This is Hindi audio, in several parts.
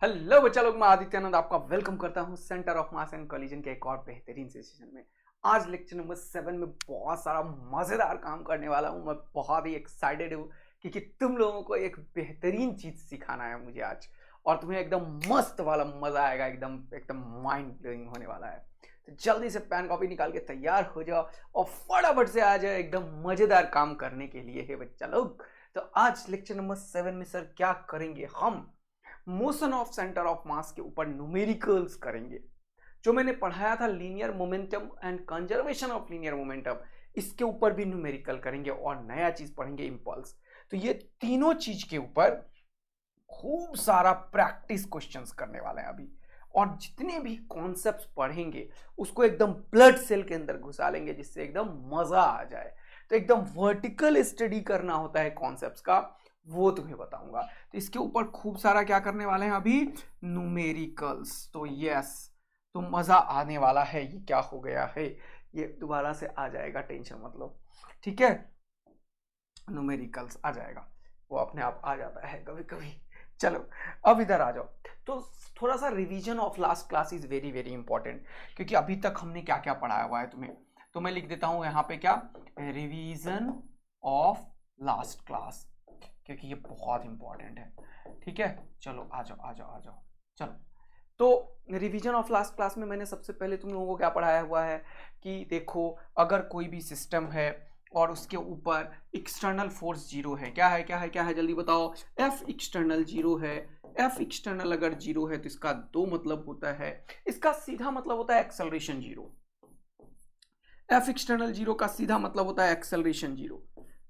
हेलो बच्चा लोग, मैं आदित्यानंद आपका वेलकम करता हूं centre of mass and collision के एक और बेहतरीन सेशन में। आज लेक्चर नंबर 7 में बहुत सारा मजेदार काम करने वाला हूं। मैं बहुत ही एक्साइटेड हूं क्योंकि तुम लोगों को एक बेहतरीन चीज सिखाना है मुझे आज, और तुम्हें एकदम मस्त वाला मजा आएगा, एकदम एकदम माइंड ब्लोइंग होने वाला है। तो जल्दी से पेन कॉपी निकाल के तैयार हो जाओ और फटाफट से आ जाओ एकदम मजेदार काम करने के लिए है बच्चा लोग। तो आज लेक्चर नंबर 7 में सर क्या करेंगे, हम मोशन ऑफ सेंटर ऑफ मास के ऊपर न्यूमेरिकल्स करेंगे। जो मैंने पढ़ाया था linear momentum and conservation of linear momentum, इसके ऊपर भी न्यूमेरिकल करेंगे और नया चीज पढ़ेंगे इंपल्स। तो ये तीनों चीज के ऊपर खूब सारा प्रैक्टिस क्वेश्चंस करने वाले हैं अभी, और जितने भी कॉन्सेप्ट्स पढ़ेंगे उसको एकदम ब्लड सेल के अंदर घुसा लेंगे जिससे एकदम मजा आ जाए। तो एकदम वर्टिकल स्टडी करना होता है कॉन्सेप्ट्स का, वो तुम्हें बताऊंगा। तो इसके ऊपर खूब सारा क्या करने वाले हैं अभी, न्यूमेरिकल्स। तो यस, तो मजा आने वाला है। ये क्या हो गया है, ये दोबारा से आ जाएगा, टेंशन मत लो, ठीक है। न्यूमेरिकल्स आ जाएगा, वो अपने आप आ जाता है कभी कभी। चलो अब इधर आ जाओ। तो थोड़ा सा revision of last class is very very important, क्योंकि अभी तक हमने क्या क्या पढ़ाया हुआ है तुम्हें। तो मैं लिख देता हूं यहाँ पे क्या, रिवीजन ऑफ लास्ट क्लास, क्योंकि ये बहुत इंपॉर्टेंट है, ठीक है। चलो आ जाओ आ जाओ आ जाओ। चलो, तो रिवीजन ऑफ लास्ट क्लास में मैंने सबसे पहले तुम लोगों को क्या पढ़ाया हुआ है कि देखो, अगर कोई भी सिस्टम है और उसके ऊपर एक्सटर्नल फोर्स जीरो है, क्या है क्या है क्या है, जल्दी बताओ। एफ एक्सटर्नल जीरो है। एफ एक्सटर्नल अगर जीरो है तो इसका दो मतलब होता है। इसका सीधा मतलब होता है acceleration zero. F external zero का सीधा मतलब होता है एक्सेलरेशन जीरो,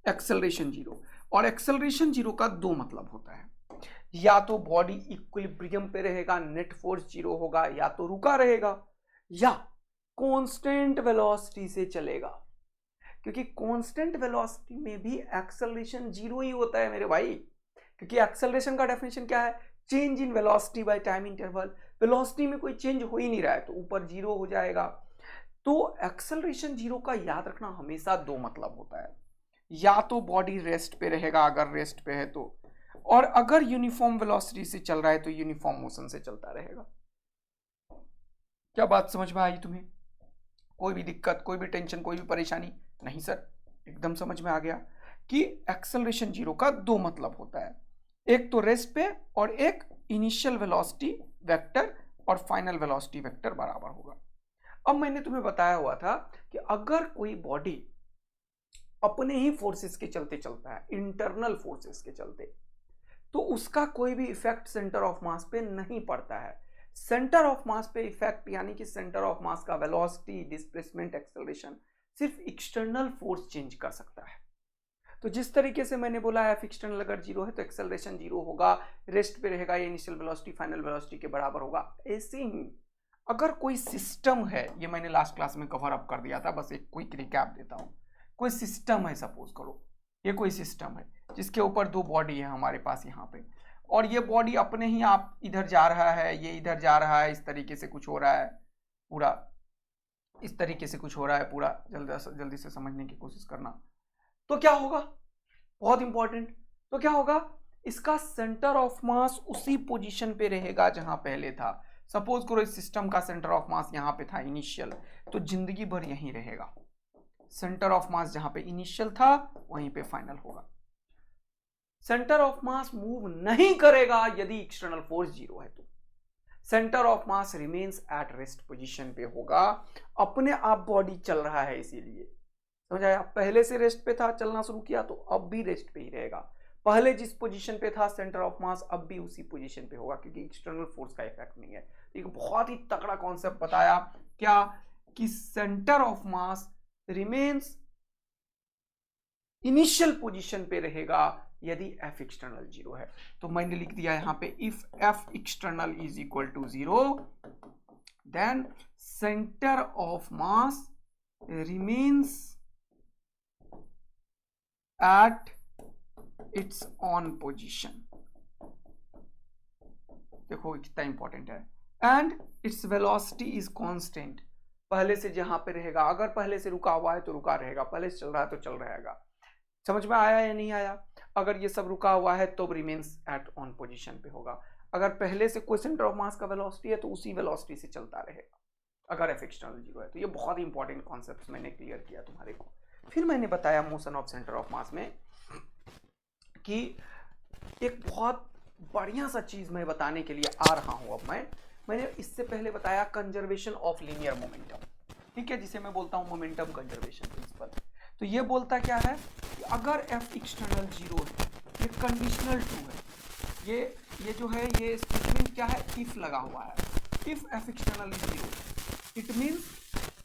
एक्सेलरेशन जीरो। और एक्सेलरेशन जीरो का दो मतलब होता है, या तो बॉडी इक्विलिब्रियम पे रहेगा, नेट फोर्स जीरो होगा, या तो रुका रहेगा, या कांस्टेंट वेलोसिटी से चलेगा। क्योंकि कांस्टेंट वेलोसिटी में भी एक्सेलरेशन जीरो ही होता है मेरे भाई, क्योंकि एक्सेलरेशन का डेफिनेशन क्या है, change in velocity by time interval. Velocity में कोई चेंज हो ही नहीं रहा है तो ऊपर जीरो हो जाएगा। तो एक्सेलरेशन जीरो का याद रखना हमेशा दो मतलब होता है, या तो बॉडी रेस्ट पे रहेगा अगर रेस्ट पे है तो, और अगर यूनिफॉर्म वेलोसिटी से चल रहा है तो यूनिफॉर्म मोशन से चलता रहेगा। क्या बात समझ में आई तुम्हें? कोई भी दिक्कत, कोई भी टेंशन, कोई भी परेशानी? नहीं सर, एकदम समझ में आ गया कि एक्सेलरेशन जीरो का दो मतलब होता है, एक तो रेस्ट पे और एक इनिशियल वेलोसिटी वेक्टर और फाइनल वेलोसिटी वेक्टर बराबर होगा। अब मैंने तुम्हें बताया हुआ था कि अगर कोई बॉडी अपने ही फोर्सेस के चलते चलता है, इंटरनल फोर्सेस के चलते, तो उसका कोई भी इफेक्ट सेंटर ऑफ मास पे नहीं पड़ता है। सेंटर ऑफ मास पे इफेक्ट यानी कि सेंटर ऑफ मास का वेलोसिटी, डिस्प्लेसमेंट, एक्सेलरेशन सिर्फ एक्सटर्नल फोर्स चेंज कर सकता है। तो जिस तरीके से मैंने बोला एफ एक्सटर्नल अगर जीरो है तो एक्सेलरेशन जीरो होगा, रेस्ट पे रहेगा, ये इनिशियल वेलोसिटी फाइनल वेलोसिटी के बराबर होगा। ऐसे ही अगर कोई सिस्टम है, ये मैंने लास्ट क्लास में कवर अप कर दिया था, बस एक क्विक रिकैप देता हूं। कोई सिस्टम है, सपोज करो ये कोई सिस्टम है जिसके ऊपर दो बॉडी है हमारे पास यहाँ पे, और ये बॉडी अपने ही आप इधर जा रहा है, ये इधर जा रहा है, इस तरीके से कुछ हो रहा है पूरा, इस तरीके से कुछ हो रहा है पूरा। जल्दी से समझने की कोशिश करना। तो क्या होगा, बहुत इंपॉर्टेंट, तो क्या होगा, इसका सेंटर ऑफ मास उसी पोजीशन पे रहेगा जहां पहले था। सपोज करो इस सिस्टम का सेंटर ऑफ मास यहां पे था इनिशियल, तो जिंदगी भर यहीं रहेगा। सेंटर ऑफ मास जहां पे इनिशियल था वहीं पे फाइनल होगा। सेंटर ऑफ मास मूव नहीं करेगा यदि एक्सटर्नल फोर्स जीरो है तो। Centre of mass remains at rest position पे होगा, अपने आप बॉडी चल रहा है इसीलिए, समझ आया। पहले से रेस्ट पे था, चलना शुरू किया तो अब भी रेस्ट पे ही रहेगा। पहले जिस पोजीशन पे था सेंटर ऑफ मास, अब भी उसी पोजीशन पे होगा, क्योंकि एक्सटर्नल फोर्स का इफेक्ट नहीं है। एक बहुत ही तगड़ा कॉन्सेप्ट बताया क्या, कि centre of mass remains initial position पे रहेगा यदि एफ एक्सटर्नल जीरो है। तो मैंने लिख दिया यहां पे, if F external is equal to zero then centre of mass remains at its on position। देखो कितना इंपॉर्टेंट है, and its velocity is constant, पहले से जहां पे रहेगा। अगर पहले से रुका हुआ है तो रुका रहेगा, पहले से चल रहा है तो चल रहेगा। समझ में आया या नहीं आया? अगर ये सब रुका हुआ है तो रिमेन्स एट ऑन पोजीशन पे होगा। अगर पहले से कोई सेंटर ऑफ मास का वेलोसिटी है तो उसी वेलोसिटी से चलता रहेगा अगर एफ एक्सटर्नल जीरो है। तो ये बहुत ही इंपॉर्टेंट कॉन्सेप्ट मैंने क्लियर किया तुम्हारे को। फिर मैंने बताया मोशन ऑफ सेंटर ऑफ मास में कि एक बहुत बढ़िया सा चीज मैं बताने के लिए आ रहा हूं। अब मैंने इससे पहले बताया कंजर्वेशन ऑफ लीनियर मोमेंटम, ठीक है, जिसे मैं बोलता हूं मोमेंटम कंजर्वेशन प्रिंसिपल। तो ये बोलता क्या है कि अगर एफ एक्सटर्नल जीरो है, ये कंडीशनल टू है, ये जो है ये स्टेटमेंट क्या है, इफ लगा हुआ है। If F external is zero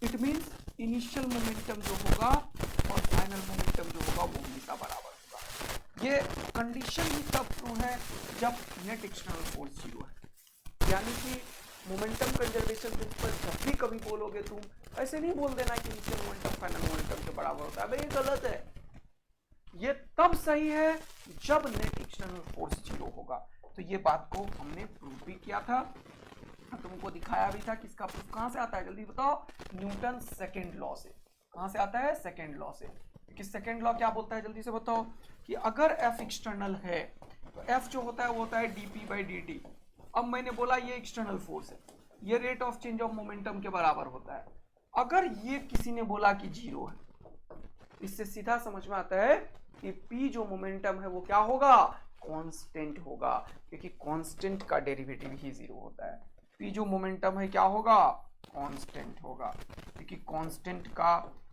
it means initial momentum जो होगा और फाइनल मोमेंटम जो होगा वो हमेशा बराबर होगा। ये कंडीशन ही तब ट्रू है जब नेट एक्सटर्नल फोर्स जीरो है। यानी कि मोमेंटम कंजर्वेशन प्रिंसिपल जब भी कभी बोलोगे तुम ऐसे नहीं बोल देना कि इनिशियल मोमेंटम फाइनल मोमेंटम के बराबर होता है, भाई ये गलत है। ये तब सही है जब नेट एक्सटर्नल फोर्स जीरो होगा। तो ये बात को हमने प्रूव भी किया था, तुमको दिखाया भी था कि इसका प्रूफ कहां से आता है, जल्दी बताओ। न्यूटन सेकेंड लॉ से। कहां से आता है, सेकेंड लॉ से। कि सेकेंड लॉ क्या बोलता है, जल्दी से बताओ, कि अगर एफ एक्सटर्नल है तो एफ जो होता है वो होता है डीपी बाई डी टी। अब मैंने बोला ये एक्सटर्नल फोर्स है, ये rate of change of momentum के बराबर होता है। अगर ये किसी ने बोला कि जीरो है, इससे सीधा समझ में आता है कि पी जो मोमेंटम है वो क्या होगा, कांस्टेंट होगा, क्योंकि कांस्टेंट का डेरिवेटिव ही जीरो होता है। पी जो मोमेंटम है क्या होगा, कांस्टेंट होगा, क्योंकि कांस्टेंट का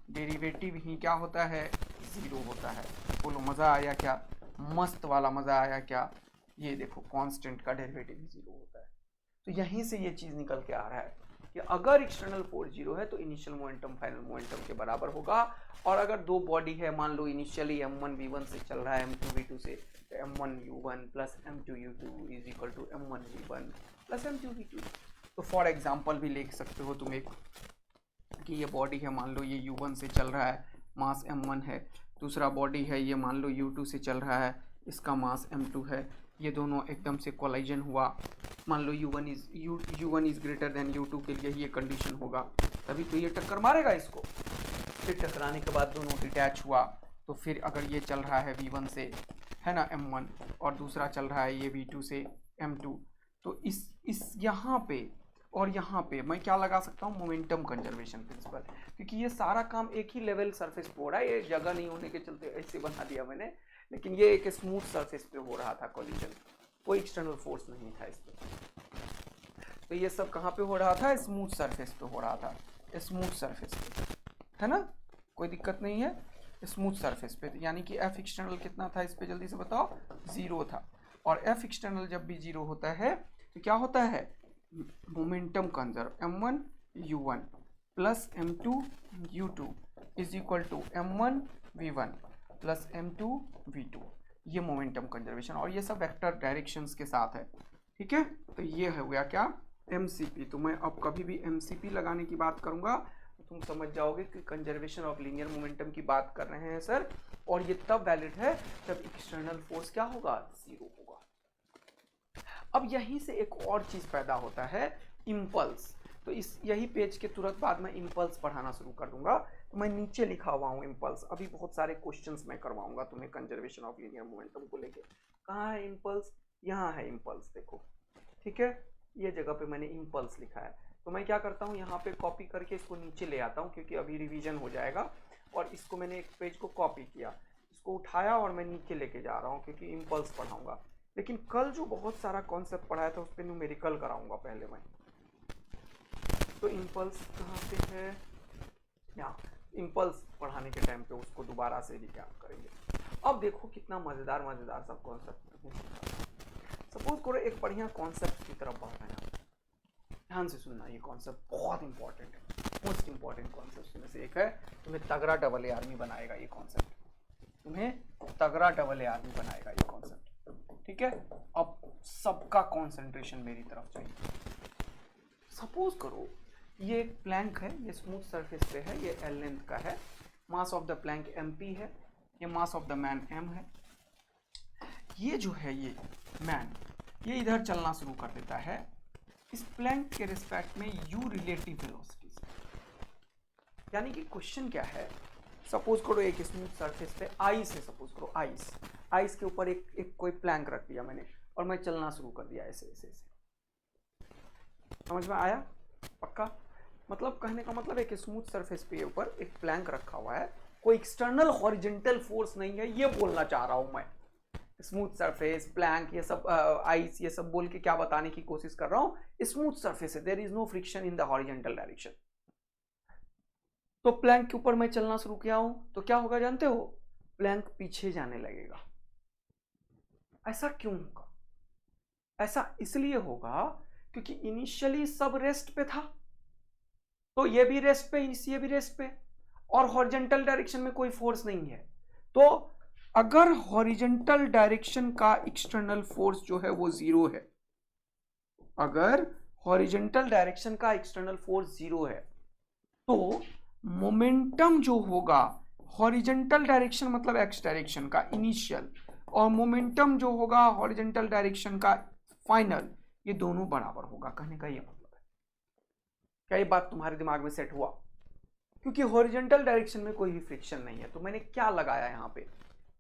डेरिवेटिव ही क्या होता है, जीरो होता है। बोलो मजा आया क्या, मस्त वाला मजा आया क्या। ये देखो कांस्टेंट का डेरिवेटिव ही जीरो होता है। तो यहीं से ये चीज निकल के आ रहा है कि अगर एक्सटर्नल फोर्स जीरो है तो इनिशियल मोमेंटम फाइनल मोमेंटम के बराबर होगा। और अगर दो बॉडी है, मान लो इनिशियली m1 v1 से चल रहा है m2 v2 से, तो m1 u1 plus m2 u2 is equal to m1 v1 plus m2 v2। तो फॉर एग्जाम्पल भी लिख सकते हो तुम एक कि ये बॉडी है, मान लो ये u1 से चल रहा है, मास m1 है। दूसरा बॉडी है, ये मान लो u2 से चल रहा है, इसका मास m2 है। ये दोनों एकदम से कोलाइजन हुआ, मान लो u1 is greater than u2 के लिए ये कंडीशन होगा, तभी तो ये टक्कर मारेगा इसको। फिर टकराने के बाद दोनों डिटैच हुआ, तो फिर अगर ये चल रहा है v1 से, है ना, m1, और दूसरा चल रहा है ये v2 से m2, तो इस यहाँ पे और यहाँ पे मैं क्या लगा सकता हूँ, मोमेंटम कंजर्वेशन प्रिंसिपल, क्योंकि ये सारा काम एक ही लेवल सरफेस पे हो रहा है। ये जगह नहीं होने के चलते ऐसे बना दिया मैंने, लेकिन ये एक स्मूथ सरफेस पे हो रहा था कोलिजन, कोई एक्सटर्नल फोर्स नहीं था इस पे। तो ये सब कहाँ पे हो रहा था, स्मूथ सरफेस पे हो रहा था, स्मूथ सरफेस पे, है ना, कोई दिक्कत नहीं है, स्मूथ सरफेस पे। तो यानी कि एफ एक्सटर्नल कितना था इस पे, जल्दी से बताओ, जीरो था। और एफ एक्सटर्नल जब भी जीरो होता है तो क्या होता है, momentum conserve m1 u1 plus m2 u2 is equal to m1 v1 plus m2 v2। ये मोमेंटम कंजर्वेशन, और ये सब वेक्टर डायरेक्शंस के साथ है, ठीक है। तो ये हो गया क्या, mcp। तो मैं अब कभी भी mcp लगाने की बात करूंगा तो तुम समझ जाओगे कि कंजर्वेशन ऑफ लीनियर मोमेंटम की बात कर रहे हैं सर, और ये तब वैलिड है जब एक्सटर्नल फोर्स क्या होगा, जीरो होगा। अब यहीं से एक और चीज पैदा होता है, इम्पल्स। तो यही पेज के तुरंत बाद मैं इम्पल्स पढ़ाना शुरू कर दूंगा। तो मैं नीचे लिखा हुआ हूँ इम्पल्स। अभी बहुत सारे क्वेश्चंस मैं करवाऊंगा तुम्हें कंजर्वेशन ऑफ लीनियर मोमेंटम को लेके। कहाँ है इम्पल्स, यहाँ है इम्पल्स, देखो, ठीक है, ये जगह पे मैंने इम्पल्स लिखा है। तो मैं क्या करता हूँ, यहाँ पे कॉपी करके इसको नीचे ले आता हूँ, क्योंकि अभी रिविजन हो जाएगा। और इसको मैंने एक पेज को कॉपी किया, इसको उठाया और मैं नीचे लेके जा रहा हूँ, क्योंकि इम्पल्स पढ़ाऊंगा। लेकिन कल जो बहुत सारा कॉन्सेप्ट पढ़ाया था उस पर न्यूमेरिकल कराऊंगा पहले मैं। तो इम्पल्स कहाँ पे है, यहाँ। इम्पल्स पढ़ाने के टाइम पे उसको दोबारा से रिकैप करेंगे। अब देखो कितना मजेदार सब कॉन्सेप्ट। सपोज करो एक बढ़िया कॉन्सेप्ट की तरफ बढ़ रहे हैं, ध्यान से सुनना, ये कॉन्सेप्ट बहुत इंपॉर्टेंट है, मोस्ट इंपॉर्टेंट कॉन्सेप्ट में से एक है। तुम्हें तगड़ा डबल ए आर्मी बनाएगा ये कॉन्सेप्ट, तुम्हें तगड़ा डबल ए आर्मी बनाएगा ये कॉन्सेप्ट, ठीक है। अब सबका कंसंट्रेशन मेरी तरफ चाहिए। सपोज करो ये एक प्लैंक है, ये स्मूथ सरफेस पे है, ये एल लेंथ का है, mass of the Planck mp है, ये mass of the man m है। ये जो है ये मैन, ये इधर चलना शुरू कर देता है इस प्लैंक के रिस्पेक्ट में u रिलेटिव वेलोसिटी से। यानी कि क्वेश्चन क्या है, सपोज करो एक स्मूथ सरफेस पे आई से, सपोज करो आइस, आइस के ऊपर एक कोई प्लैंक रख दिया मैंने और मैं चलना शुरू कर दिया ऐसे ऐसे ऐसे। समझ में आया? पक्का? मतलब कहने का मतलब है कि स्मूथ सरफेस पे ऊपर एक प्लैंक रखा हुआ है, कोई एक्सटर्नल हॉरिजॉन्टल फोर्स नहीं है, ये बोलना चाह रहा हूं मैं। स्मूथ सरफेस, प्लैंक, ये सब आइस, ये सब बोल के क्या बताने की कोशिश कर रहा हूं? स्मूथ सरफेस है, there is no friction in the horizontal direction. तो प्लैंक के ऊपर मैं चलना शुरू किया हूं तो क्या होगा जानते हो? प्लैंक पीछे जाने लगेगा। ऐसा क्यों होगा? ऐसा इसलिए होगा क्योंकि इनिशियली सब रेस्ट पे था, तो ये भी रेस्ट पे, ये भी रेस्ट पे, और हॉरिजॉन्टल डायरेक्शन में कोई फोर्स नहीं है। तो अगर हॉरिजॉन्टल डायरेक्शन का एक्सटर्नल फोर्स जो है वो जीरो है, अगर हॉरिजॉन्टल डायरेक्शन का एक्सटर्नल फोर्स जीरो है, तो मोमेंटम जो होगा, हॉरिजॉन्टल डायरेक्शन मतलब एक्स डायरेक्शन का इनिशियल, और मोमेंटम जो होगा हॉरिजॉन्टल डायरेक्शन का फाइनल, ये दोनों बराबर होगा। कहने का ये मतलब है। क्या ये बात तुम्हारे दिमाग में सेट हुआ? क्योंकि हॉरिजॉन्टल डायरेक्शन में कोई भी फ्रिक्शन नहीं है, तो मैंने क्या लगाया यहाँ पे?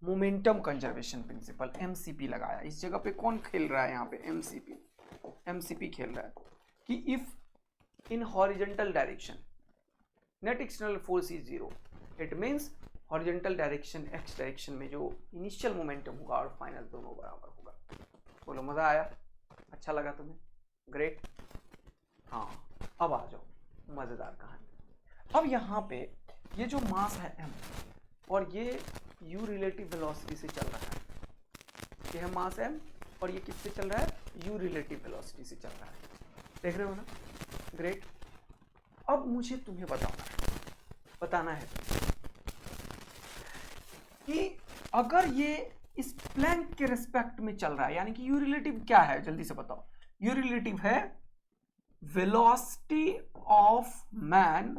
मोमेंटम कंजर्वेशन प्रिंसिपल, एमसीपी लगाया। इस जगह पे कौन खेल रहा है? यहाँ पे एमसीपी खेल रहा है कि if in horizontal direction net external force is zero, it means horizontal direction x direction में जो इनिशियल मोमेंटम होगा और फाइनल दोनों बराबर होगा। बोलो मजा आया? अच्छा लगा तुम्हें? ग्रेट। हाँ, अब आ जाओ मजेदार कहानी। अब यहाँ पे ये जो मास है m और ये u रिलेटिव वेलोसिटी से चल रहा है, ये है मास m और ये किससे चल रहा है? u रिलेटिव वेलोसिटी से चल रहा है। देख रहे हो ना? ग्रेट। अब मुझे तुम्हें बताना है कि अगर ये इस प्लैंक के रिस्पेक्ट में चल रहा है, यानी कि u रिलेटिव क्या है? जल्दी से बताओ। u रिलेटिव है velocity of man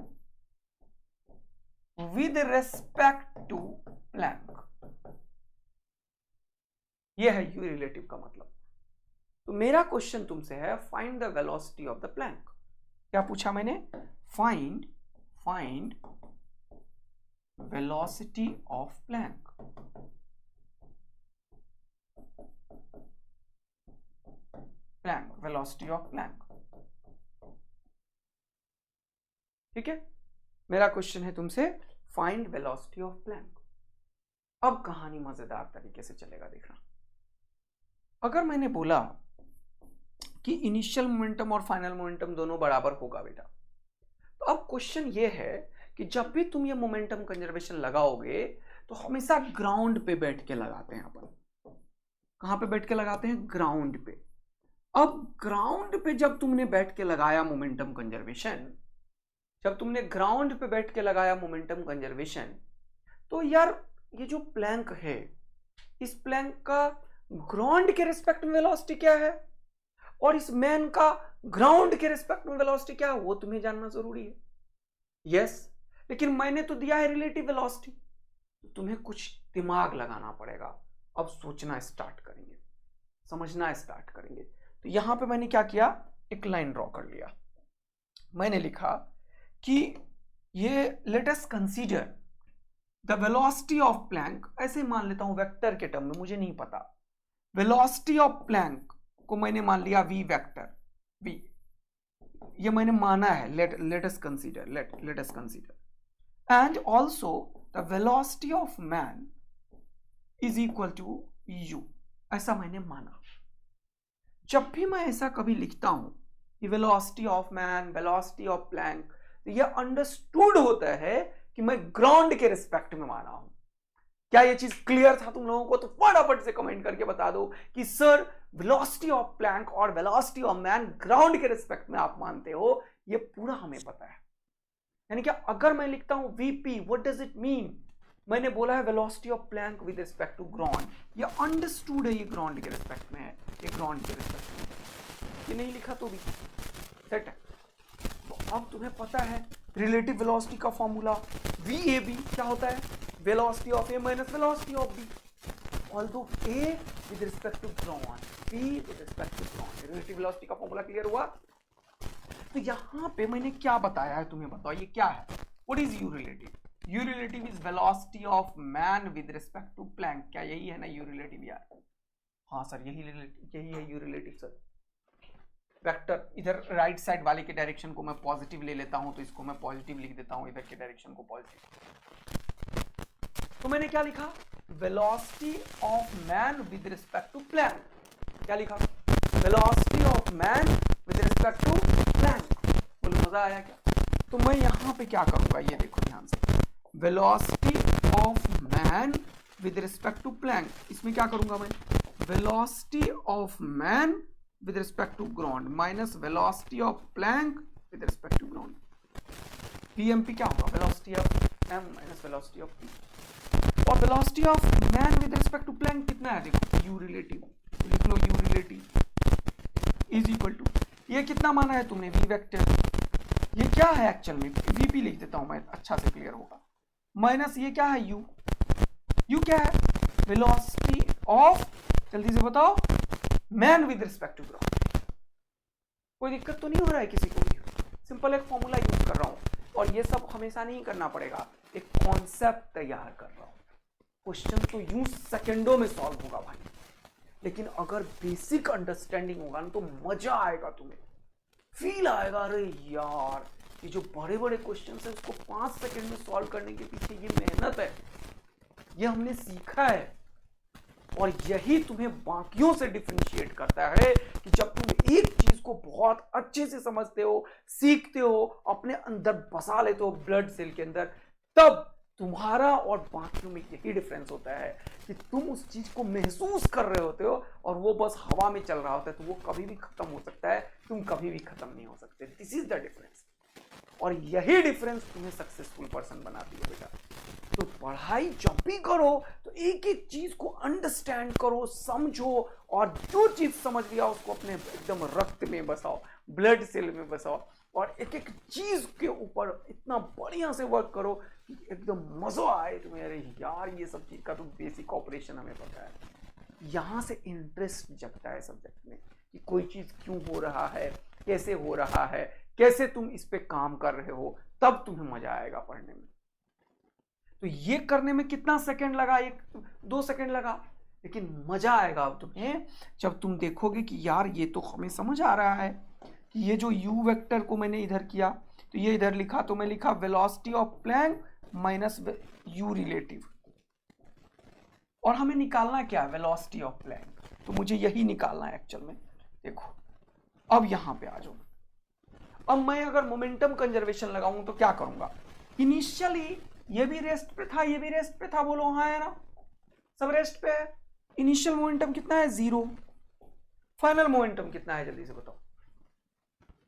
with respect to Planck। यह है u रिलेटिव का मतलब। तो मेरा क्वेश्चन तुमसे है, find the velocity of the Planck. क्या पूछा मैंने? Find velocity of Planck. Velocity of Planck. ठीक है, मेरा क्वेश्चन है तुमसे, फाइंड वेलोसिटी ऑफ प्लैंक। अब कहानी मजेदार तरीके से चलेगा, देखना। अगर मैंने बोला कि इनिशियल मोमेंटम और फाइनल मोमेंटम दोनों बराबर होगा बेटा, तो अब क्वेश्चन ये है कि जब भी तुम ये मोमेंटम कंजर्वेशन लगाओगे तो हमेशा ग्राउंड पे बैठ के लगाते हैं अपन। कहां पे बैठ के लगाते हैं? ग्राउंड पे। अब ग्राउंड पे जब तुमने बैठ के लगाया मोमेंटम कंजर्वेशन, जब तुमने ग्राउंड पे बैठ के लगाया मोमेंटम कंजर्वेशन, तो यार ये जो प्लैंक है, इस प्लैंक का ग्राउंड के रिस्पेक्ट में वेलोसिटी क्या है और इस मैन का ग्राउंड के रिस्पेक्ट में वेलोसिटी क्या है, वो तुम्हें जानना जरूरी है। यस, लेकिन मैंने तो दिया है रिलेटिव वेलोसिटी, तो तुम्हें कुछ दिमाग लगाना पड़ेगा। अब सोचना स्टार्ट करेंगे, समझना स्टार्ट करेंगे। तो यहां पे मैंने क्या किया? एक लाइन ड्रॉ कर लिया। मैंने लिखा कि ये late us consider the velocity of Planck, ऐसे मान लेता हूं वेक्टर के टर्म में, मुझे नहीं पता। वेलोसिटी ऑफ प्लैंक को मैंने मान लिया v वेक्टर, v, ये मैंने माना है। Let us consider and also the velocity of man is equal to u, ऐसा मैंने माना। जब भी मैं ऐसा कभी लिखता हूं कि velocity of man, velocity of Planck, तो ये अंडरस्टूड होता है कि मैं ग्राउंड के रिस्पेक्ट में माना हूं। क्या ये चीज क्लियर था तुम लोगों को? तो फटाफट से कमेंट करके बता दो कि सर वेलोसिटी ऑफ प्लैंक और वेलोसिटी ऑफ मैन ग्राउंड के रिस्पेक्ट में आप मानते हो। ये पूरा हमें पता है। यानी कि अगर मैं लिखता हूं VP, what does it mean? मैंने बोला है velocity of plank with respect to ground, ये अंडरस्टूड है, ये ग्राउंड के रिस्पेक्ट में है, ये ग्राउंड के रिस्पेक्ट में। ये नहीं लिखा तो भी सेट है। तो अब तुम्हें पता है रिलेटिव वेलोसिटी का फॉर्मूला VAB क्या होता है? Velocity of A minus velocity of B, although A with respect to ground, B with respect to ground. Relative velocity का फॉर्मूला क्लियर हुआ? तो यहां पे मैंने क्या बताया है तुम्हें बताओ, ये क्या है? What is U relative? U relative is velocity of man with respect to plank. क्या यही है ना यू रिलेटिव यार? हाँ सर यही है यू रिलेटिव सर। वेक्टर इधर राइट साइड वाले के डायरेक्शन को मैं पॉजिटिव ले लेता हूं, तो इसको मैं पॉजिटिव लिख देता हूं, इधर के डायरेक्शन को पॉजिटिव। तो मैंने क्या लिखा? Velocity of man with respect to plank. क्या लिखा? Velocity of man with respect to plank. बोलो मजा आया क्या? तो मैं यहां पे क्या करूंगा, ये देखो ध्यान से, velocity of man with respect to plank, इसमें क्या करूंगा मैं? Velocity of man with respect to ground minus velocity of plank with respect to ground. PMP क्या होगा? Velocity of M minus velocity of P. और velocity of man with respect to plank कितना है? देखो यू रिलेटिव, लिख लो U relative is equal to, ये कितना माना है तुमने? V vector. ये क्या है एक्चुअल में? वीपी लिख देता हूं मैं, अच्छा से क्लियर होगा। माइनस ये क्या है? यू। यू क्या है? वेलोसिटी ऑफ, जल्दी से बताओ, man with respect to ground. कोई दिक्कत तो नहीं हो रहा है किसी को भी? सिंपल एक फॉर्मूला यूज कर रहा हूं, और ये सब हमेशा नहीं करना पड़ेगा, एक कॉन्सेप्ट तैयार कर रहा हूं। क्वेश्चन तो यूं सेकंडों में सॉल्व होगा भाई, लेकिन अगर बेसिक अंडरस्टैंडिंग होगा ना तो मजा आएगा, तुम्हें फील आएगा, अरे यार ये जो बड़े बड़े क्वेश्चन है उसको 5 सेकंड में सॉल्व करने के पीछे ये मेहनत है, ये हमने सीखा है। और यही तुम्हें बाकियों से डिफरेंशिएट करता है कि जब तुम एक चीज को बहुत अच्छे से समझते हो, सीखते हो, अपने अंदर बसा लेते हो ब्लड सेल के अंदर, तब तुम्हारा और बाकियों में यही डिफरेंस होता है कि तुम उस चीज को महसूस कर रहे होते हो और वो बस हवा में चल रहा होता है, तो वो कभी भी खत्म हो सकता है, तुम कभी भी खत्म नहीं हो सकते। दिस इज द डिफरेंस, और यही डिफरेंस तुम्हें सक्सेसफुल पर्सन बनाती है बेटा। तो पढ़ाई जब भी करो तो एक एक चीज को अंडरस्टैंड करो, समझो, और जो चीज समझ लिया उसको अपने एकदम रक्त में बसाओ, ब्लड सेल में बसाओ, और एक एक चीज के ऊपर इतना बढ़िया से वर्क करो कि एकदम मजा आए तुम्हें। अरे यार ये सब चीज का तो बेसिक ऑपरेशन हमें पता है। यहां से इंटरेस्ट जगता है सब्जेक्ट में कि कोई चीज क्यों हो रहा है, कैसे हो रहा है, कैसे तुम इस पे काम कर रहे हो, तब तुम्हें मजा आएगा पढ़ने में। तो ये करने में कितना सेकंड लगा? 1-2 सेकंड लगा, लेकिन मजा आएगा अब तुम्हें जब तुम देखोगे कि यार ये तो हमें समझ आ रहा है कि ये जो u वेक्टर को मैंने इधर किया, तो ये इधर लिखा, तो मैं लिखा velocity of Planck minus u relative, और हमें निकालना क्या है? Velocity of Planck. तो मुझे यही निकालना है एक्चुअल में। देखो अब यहां पे आ जाओ, अब मैं अगर मोमेंटम कंजर्वेशन लगाऊं तो क्या करूंगा? इनिशियली ये भी रेस्ट पे था, ये भी रेस्ट पे था, बोलो हाँ है ना? सब रेस्ट पे है। इनिशियल मोमेंटम कितना है? 0। फाइनल मोमेंटम कितना है? जल्दी से बताओ।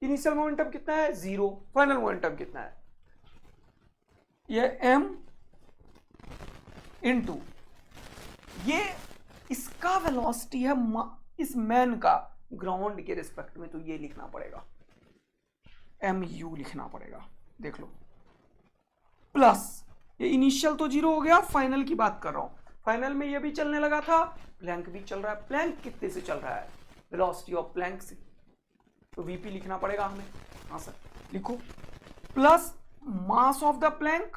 इनिशियल मोमेंटम कितना है? 0। फाइनल मोमेंटम कितना है? ये m इंटू ये इसका वेलोसिटी है इस मैन का ग्राउंड के रिस्पेक्ट में, तो ये लिखना पड़ेगा, mu लिखना पड़ेगा। देख लो, प्लस ये इनिशियल तो 0 हो गया, फाइनल की बात कर रहा हूं, फाइनल में ये भी चलने लगा था, प्लैंक भी चल रहा है। प्लैंक कितने से चल रहा है? वेलोसिटी ऑफ प्लैंक से, तो वीपी लिखना पड़ेगा हमें। हाँ सर लिखो, plus mass of the Planck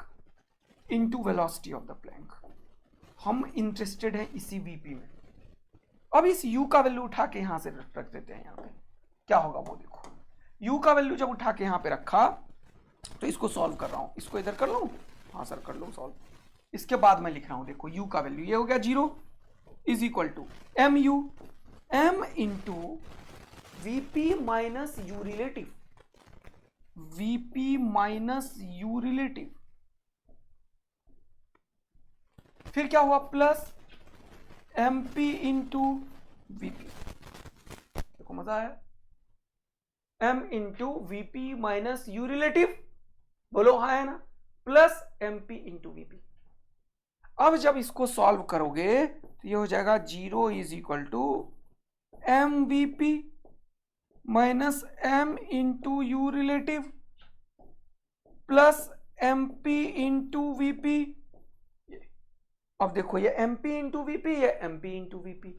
into velocity of the Planck. हम इंटरेस्टेड हैं इसी वीपी में। अब इस u का वैल्यू उठा के यहां से रख देते हैं, यहां पे क्या होगा वो देखो। u का वैल्यू जब उठा के यहां पे रखा, तो इसको सॉल्व कर रहा हूं, इसको इधर कर लूं, हाँ सर कर लो सॉल्व। इसके बाद मैं लिख रहा हूं, देखो u का वैल्यू ये हो गया 0 is equal to mu, m into VP minus u relative, VP minus u relative, फिर क्या हुआ? Plus mp into VP. देखो मजा आया, m into VP minus u relative, बोलो हाँ है ना? Plus mp into VP. अब जब इसको सॉल्व करोगे तो ये हो जाएगा 0 is equal to M VP minus m into u relative plus mp into VP. अब देखो ये mp इंटू वीपी, ये mp इंटू वीपी,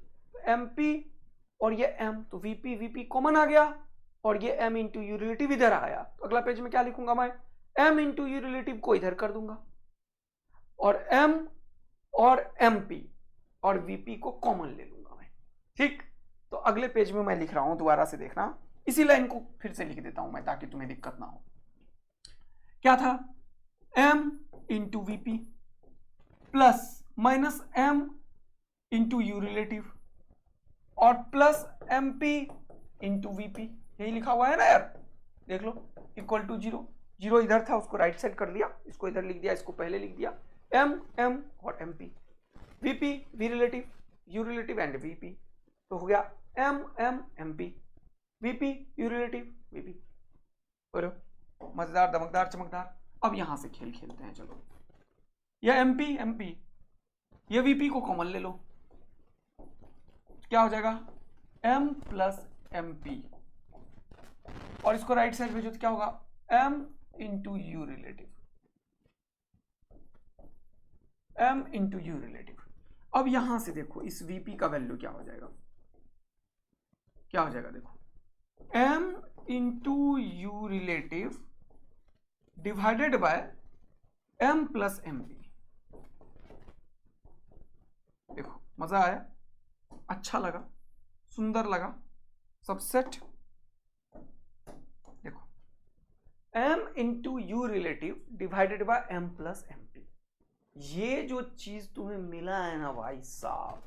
mp और ये m, तो वीपी वीपी कॉमन आ गया, और ये m इंटू यू रिलेटिव इधर आया। तो अगला पेज में क्या लिखूंगा मैं? m इंटू यू रिलेटिव को इधर कर दूंगा, और m और mp और vp को कॉमन ले लूंगा मैं। ठीक, तो अगले पेज में मैं लिख रहा हूं, दोबारा से देखना, इसी लाइन को फिर से लिख देता हूं मैं ताकि तुम्हें दिक्कत ना हो। क्या था, m into VP plus minus m into u relative और प्लस mp इंटू वीपी, यही लिखा हुआ है ना यार, देख लो, इक्वल टू 0, 0 इधर था उसको राइट साइड कर लिया, इसको इधर लिख दिया, इसको पहले लिख दिया, m और mp, vp v relative, u relative and vp, तो हो गया m mp, vp u relative vp। और मजेदार, दमकदार, चमकदार। अब यहां से खेल खेलते हैं, चलो, यह mp ये vp को कॉमन ले लो, क्या हो जाएगा m प्लस mp, और इसको राइट साइड भेजो तो क्या होगा m into u relative, m into u relative. अब यहां से देखो इस vp का वैल्यू क्या हो जाएगा, क्या हो जाएगा, देखो m into u relative divided by m plus mp। देखो मजा आया, अच्छा लगा, सुंदर लगा, सब सेट। देखो m into u relative divided by m plus mp, ये जो चीज तुम्हें मिला है ना भाई साहब,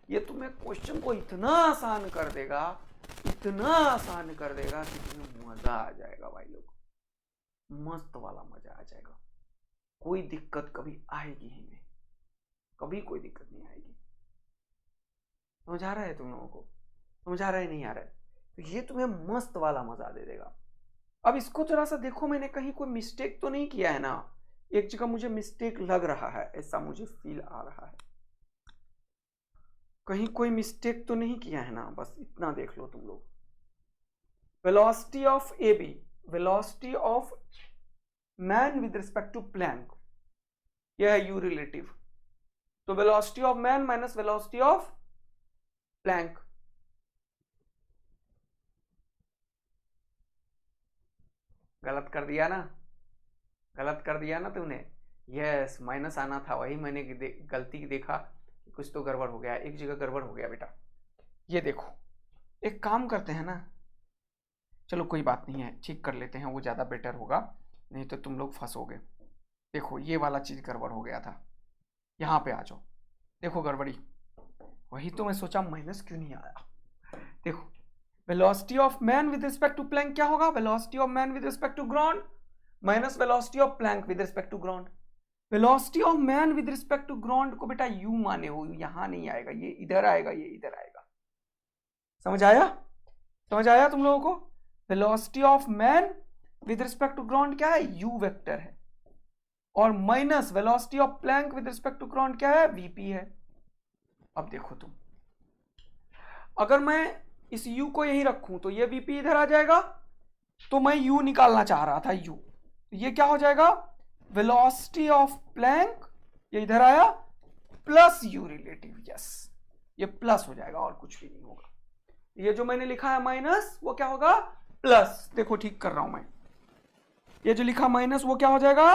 ये तुम्हें क्वेश्चन को इतना आसान कर देगा, इतना आसान कर देगा कि तुम्हें मजा आ जाएगा भाई लोग, मस्त वाला मजा आ जाएगा, कोई दिक्कत कभी आएगी ही नहीं, कभी कोई दिक्कत नहीं आएगी। समझ आ रहा है तुम लोगों को, समझ आ रहा है, नहीं आ रहा है, तो ये तुम्हें मस्त वाला मजा दे देगा। अब इसको जरा सा देखो, मैंने कहीं कोई मिस्टेक तो नहीं किया है ना, एक जगह मुझे मिस्टेक लग रहा है, ऐसा मुझे फील आ रहा है, कहीं कोई मिस्टेक तो नहीं किया है ना, बस इतना देख लो तुम लोग। Velocity of A B, velocity of man with respect to plank, यह है यू रिलेटिव, तो velocity of man minus velocity of plank, गलत कर दिया ना, गलत कर दिया ना तुमने, यस माइनस आना था, वही मैंने गलती देखा, कुछ तो गड़बड़ हो गया, एक जगह गड़बड़ हो गया बेटा। ये देखो, एक काम करते हैं ना, चलो कोई बात नहीं है, ठीक कर लेते हैं, वो ज़्यादा बेटर होगा, नहीं तो तुम लोग फंसोगे। देखो ये वाला चीज़ गड़बड़ हो गया था, यहाँ पे आ जाओ, देखो गड़बड़ी, वही तो मैं सोचा माइनस क्यों नहीं आया। देखो velocity of man with respect to plank क्या होगा, velocity of man with respect to ground minus velocity of plank with respect to ground. Velocity of man with respect to ground को बेटा यू माने हो, यहां नहीं आएगा, ये इधर आएगा, ये इधर आएगा, समझ आया, समझ आया तुम लोगों को। Velocity of man with respect to ground क्या है, यू वेक्टर है, और minus velocity of plank with respect to ground क्या है, वीपी है। अब देखो तुम, अगर मैं इस u को यहीं रखूं तो ये vp इधर आ जाएगा, तो मैं u निकालना चाह रहा था, u, ये क्या हो जाएगा, वेलोसिटी ऑफ प्लैंक, ये इधर आया, प्लस u रिलेटिव, यस, ये प्लस हो जाएगा और कुछ भी नहीं होगा। ये जो मैंने लिखा है माइनस, वो क्या होगा, प्लस, देखो ठीक कर रहा हूं मैं, ये जो लिखा माइनस वो क्या हो जाएगा,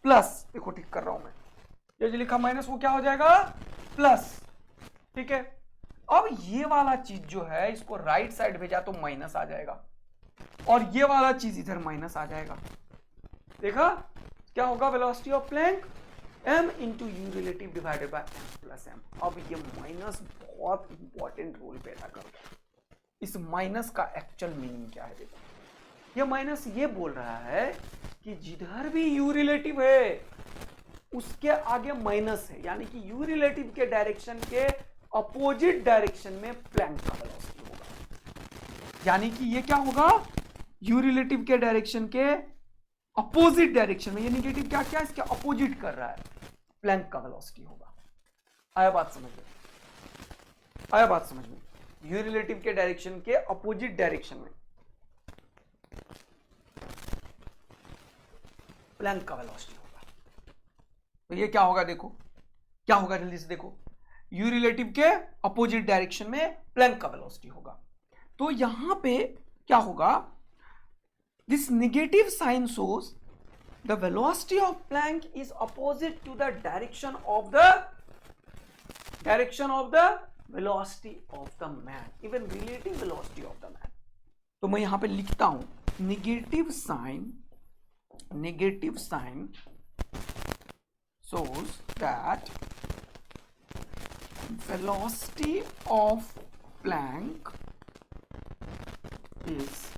प्लस, देखो ठीक कर रहा हूं मैं, ये जो लिखा माइनस वो क्या हो जाएगा, प्लस, ठीक है। अब ये वाला चीज जो है, इसको राइट साइड भेजा तो माइनस आ जाएगा, और ये वाला चीज इधर माइनस आ जाएगा, देखा क्या होगा, velocity of Planck m into u relative divided by m plus m। अब ये माइनस बहुत इंपॉर्टेंट रोल पैदा करता है। इस माइनस का एक्चुअल मीनिंग क्या है, देखो ये माइनस ये बोल रहा है कि जिधर भी यू रिलेटिव है उसके आगे माइनस है, यानी कि यू रिलेटिव के डायरेक्शन के अपोजिट डायरेक्शन में प्लैंक का वेलोसिटी होगा, यानी कि ये क्या होगा, यू रिलेटिव के डायरेक्शन के अपोजिट डायरेक्शन में, ये निगेटिव क्या क्या इसके अपोजिट कर रहा है, प्लैंक का वेलोसिटी होगा। आया बात समझ में, आया बात समझ में, यू रिलेटिव के डायरेक्शन के अपोजिट डायरेक्शन में प्लैंक का वेलोसिटी होगा। तो ये क्या होगा, देखो क्या होगा, जल्दी से देखो, यू रिलेटिव के अपोजिट डायरेक्शन में प्लैंक का वेलोसिटी होगा। तो यहां पे क्या होगा, this negative sign shows the velocity of plank is opposite to the direction of the velocity of the man, even relative velocity of the man. तो मैं यहां पे लिखता हूं negative sign shows that velocity of plank is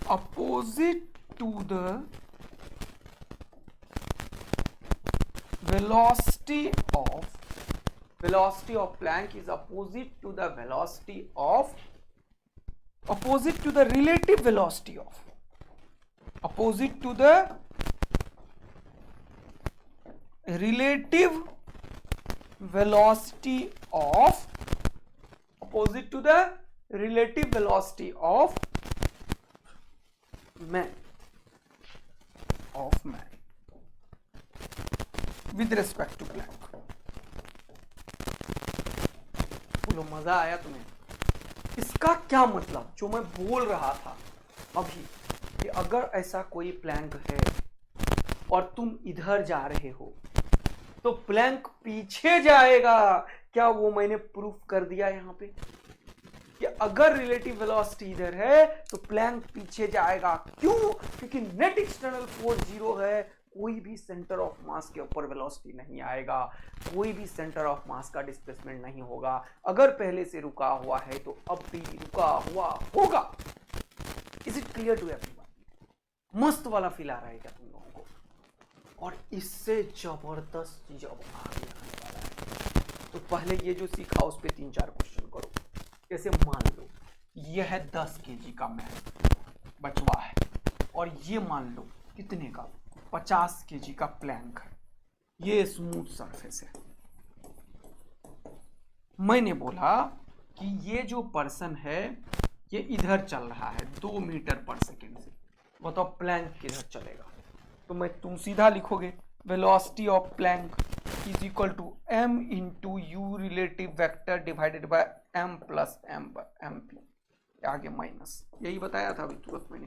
opposite to the velocity of plank is opposite to the relative velocity of man with respect to plank. बोलो मजा आया तुम्हें? इसका क्या मतलब, जो मैं बोल रहा था अभी कि अगर ऐसा कोई प्लैंक है और तुम इधर जा रहे हो तो प्लैंक पीछे जाएगा, क्या वो मैंने प्रूफ कर दिया यहां पे कि अगर रिलेटिव वेलोसिटी इधर है तो प्लैंक पीछे जाएगा। क्यों? क्योंकि नेट एक्सटर्नल फोर्स 0 है, कोई भी सेंटर ऑफ मास के ऊपर वेलोसिटी नहीं आएगा, कोई भी सेंटर ऑफ मास का डिस्प्लेसमेंट नहीं होगा। अगर पहले से रुका हुआ है तो अब भी रुका हुआ होगा। Is it clear to everyone? मस्त वाला फील आ रहा है क्या तुम लोगों को? और इससे जबरदस्त चीज अब आगे आने वाला है। तो पहले ये जो सीखा उस पर 3-4 क्वेश्चन करो। जैसे मान लो यह है 10 kg का मैन बचवा है और ये मान लो कितने का 50 kg का प्लैंक है। ये स्मूथ सरफेस है। मैंने बोला कि ये जो पर्सन है ये इधर चल रहा है 2 मीटर पर सेकेंड से, बताओ प्लैंक किधर चलेगा? तो तुम सीधा लिखोगे velocity of plank is equal to m into u relative vector divided by m plus M P, आगे माइनस। यही बताया था अभी तुरंत मैंने।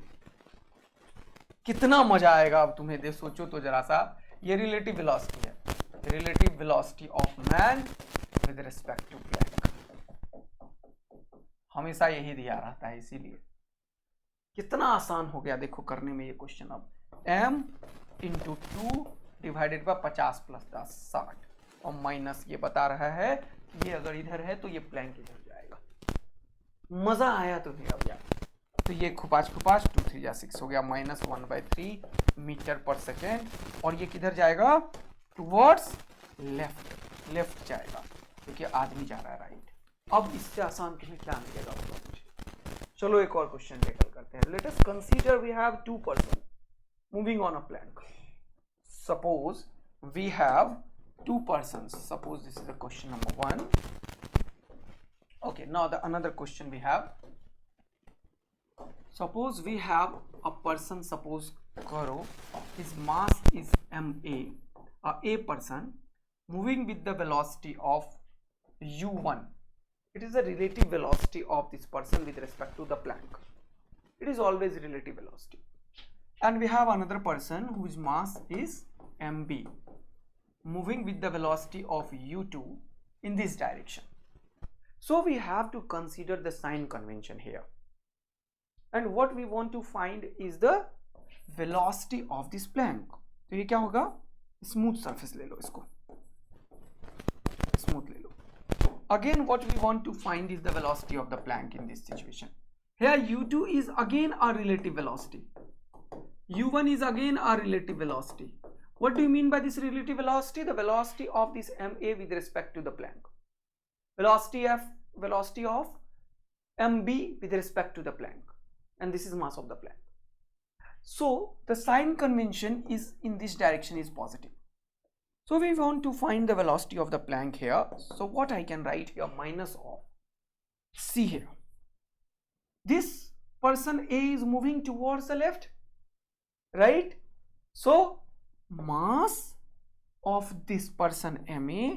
कितना मजा आएगा अब तुम्हें, दे सोचो तो जरा सा। ये रिलेटिव वेलोसिटी है, relative velocity of man with respect to plank. हमेशा यही दिया रहता है, इसीलिए कितना आसान हो गया देखो करने में ये क्वेश्चन। अब m into 2 divided by 50 plus 10 60 और माइनस ये बता रहा है ये अगर इधर है तो ये प्लैंक इधर जाएगा। मजा आया तुम्हें अब यार? तो ये खुपाच 2 3 जा 6 हो गया, -1/3 मीटर पर सेकेंड। और ये किधर जाएगा? टुवर्ड्स लेफ्ट जाएगा, क्योंकि आदमी जा रहा है राइट। अब इससे आसान तुम्हें क्या मिलेगा मुझे? चलो एक और क्वेश्चन टेकल करते हैं। Let us consider we have 2 person moving on a plank. Suppose we have 2 persons. Suppose this is the question number 1. Okay, now the another question we have. Suppose we have a person, suppose karo, his mass is ma, a person moving with the velocity of u1. It is the relative velocity of this person with respect to the plank. It is always relative velocity. And we have another person whose mass is mb, moving with the velocity of u2 in this direction. So we have to consider the sign convention here, and what we want to find is the velocity of this plank. तो ये क्या होगा? स्मूथ सरफेस ले लो, इसको स्मूथ ले लो। Again what we want to find is the velocity of the plank in this situation. Here u2 is again a relative velocity, u1 is again a relative velocity. What do you mean by this relative velocity? The velocity of this ma with respect to the plank. Velocity of mb with respect to the plank, and this is mass of the plank. So the sign convention is in this direction is positive. So we want to find the velocity of the plank here. So what I can write here, minus of, see here, this person A is moving towards the left, right? So mass of this person MA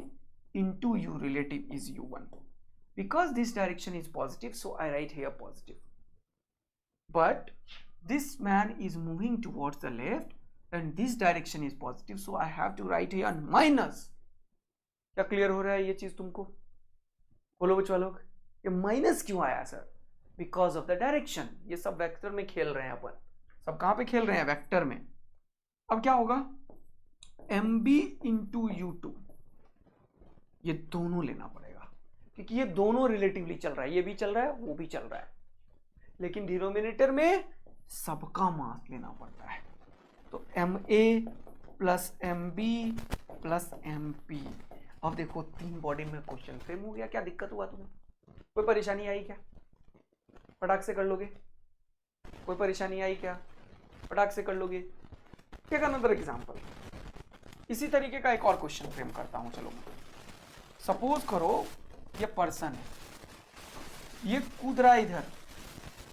into U relative is U1. Because this direction is positive, so I write here positive. But this man is moving towards the left and this direction is positive, so I have to write here minus. क्या क्लियर हो रहा है ये चीज तुमको? बोलो बच्चों लोग, ये माइनस क्यों आया sir? Because of the direction. ये सब वेक्टर में खेल रहे हैं अपन. सब कहां पे खेल रहे हैं? वेक्टर में. अब क्या होगा? mb इंटू u2, ये दोनों लेना पड़ेगा क्योंकि ये दोनों रिलेटिवली चल रहा है. ये भी चल रहा है, वो भी चल रहा है, लेकिन डिनोमिनेटर में सबका मास लेना पड़ता है. तो ma plus mb plus mp. अब देखो 3 बॉडी में क्वेश्चन फ्रेम हो गया. क्या दिक्कत हुआ तुम्हें? कोई परेशानी आई क्या? फटाक से कर लोगे? कोई परेशानी आई क्या? फटाक से कर लोगे? Take another example. इसी तरीके का एक और क्वेश्चन फ्रेम करता हूं. चलो, सपोज करो ये पर्सन है, ये कूद रहा है इधर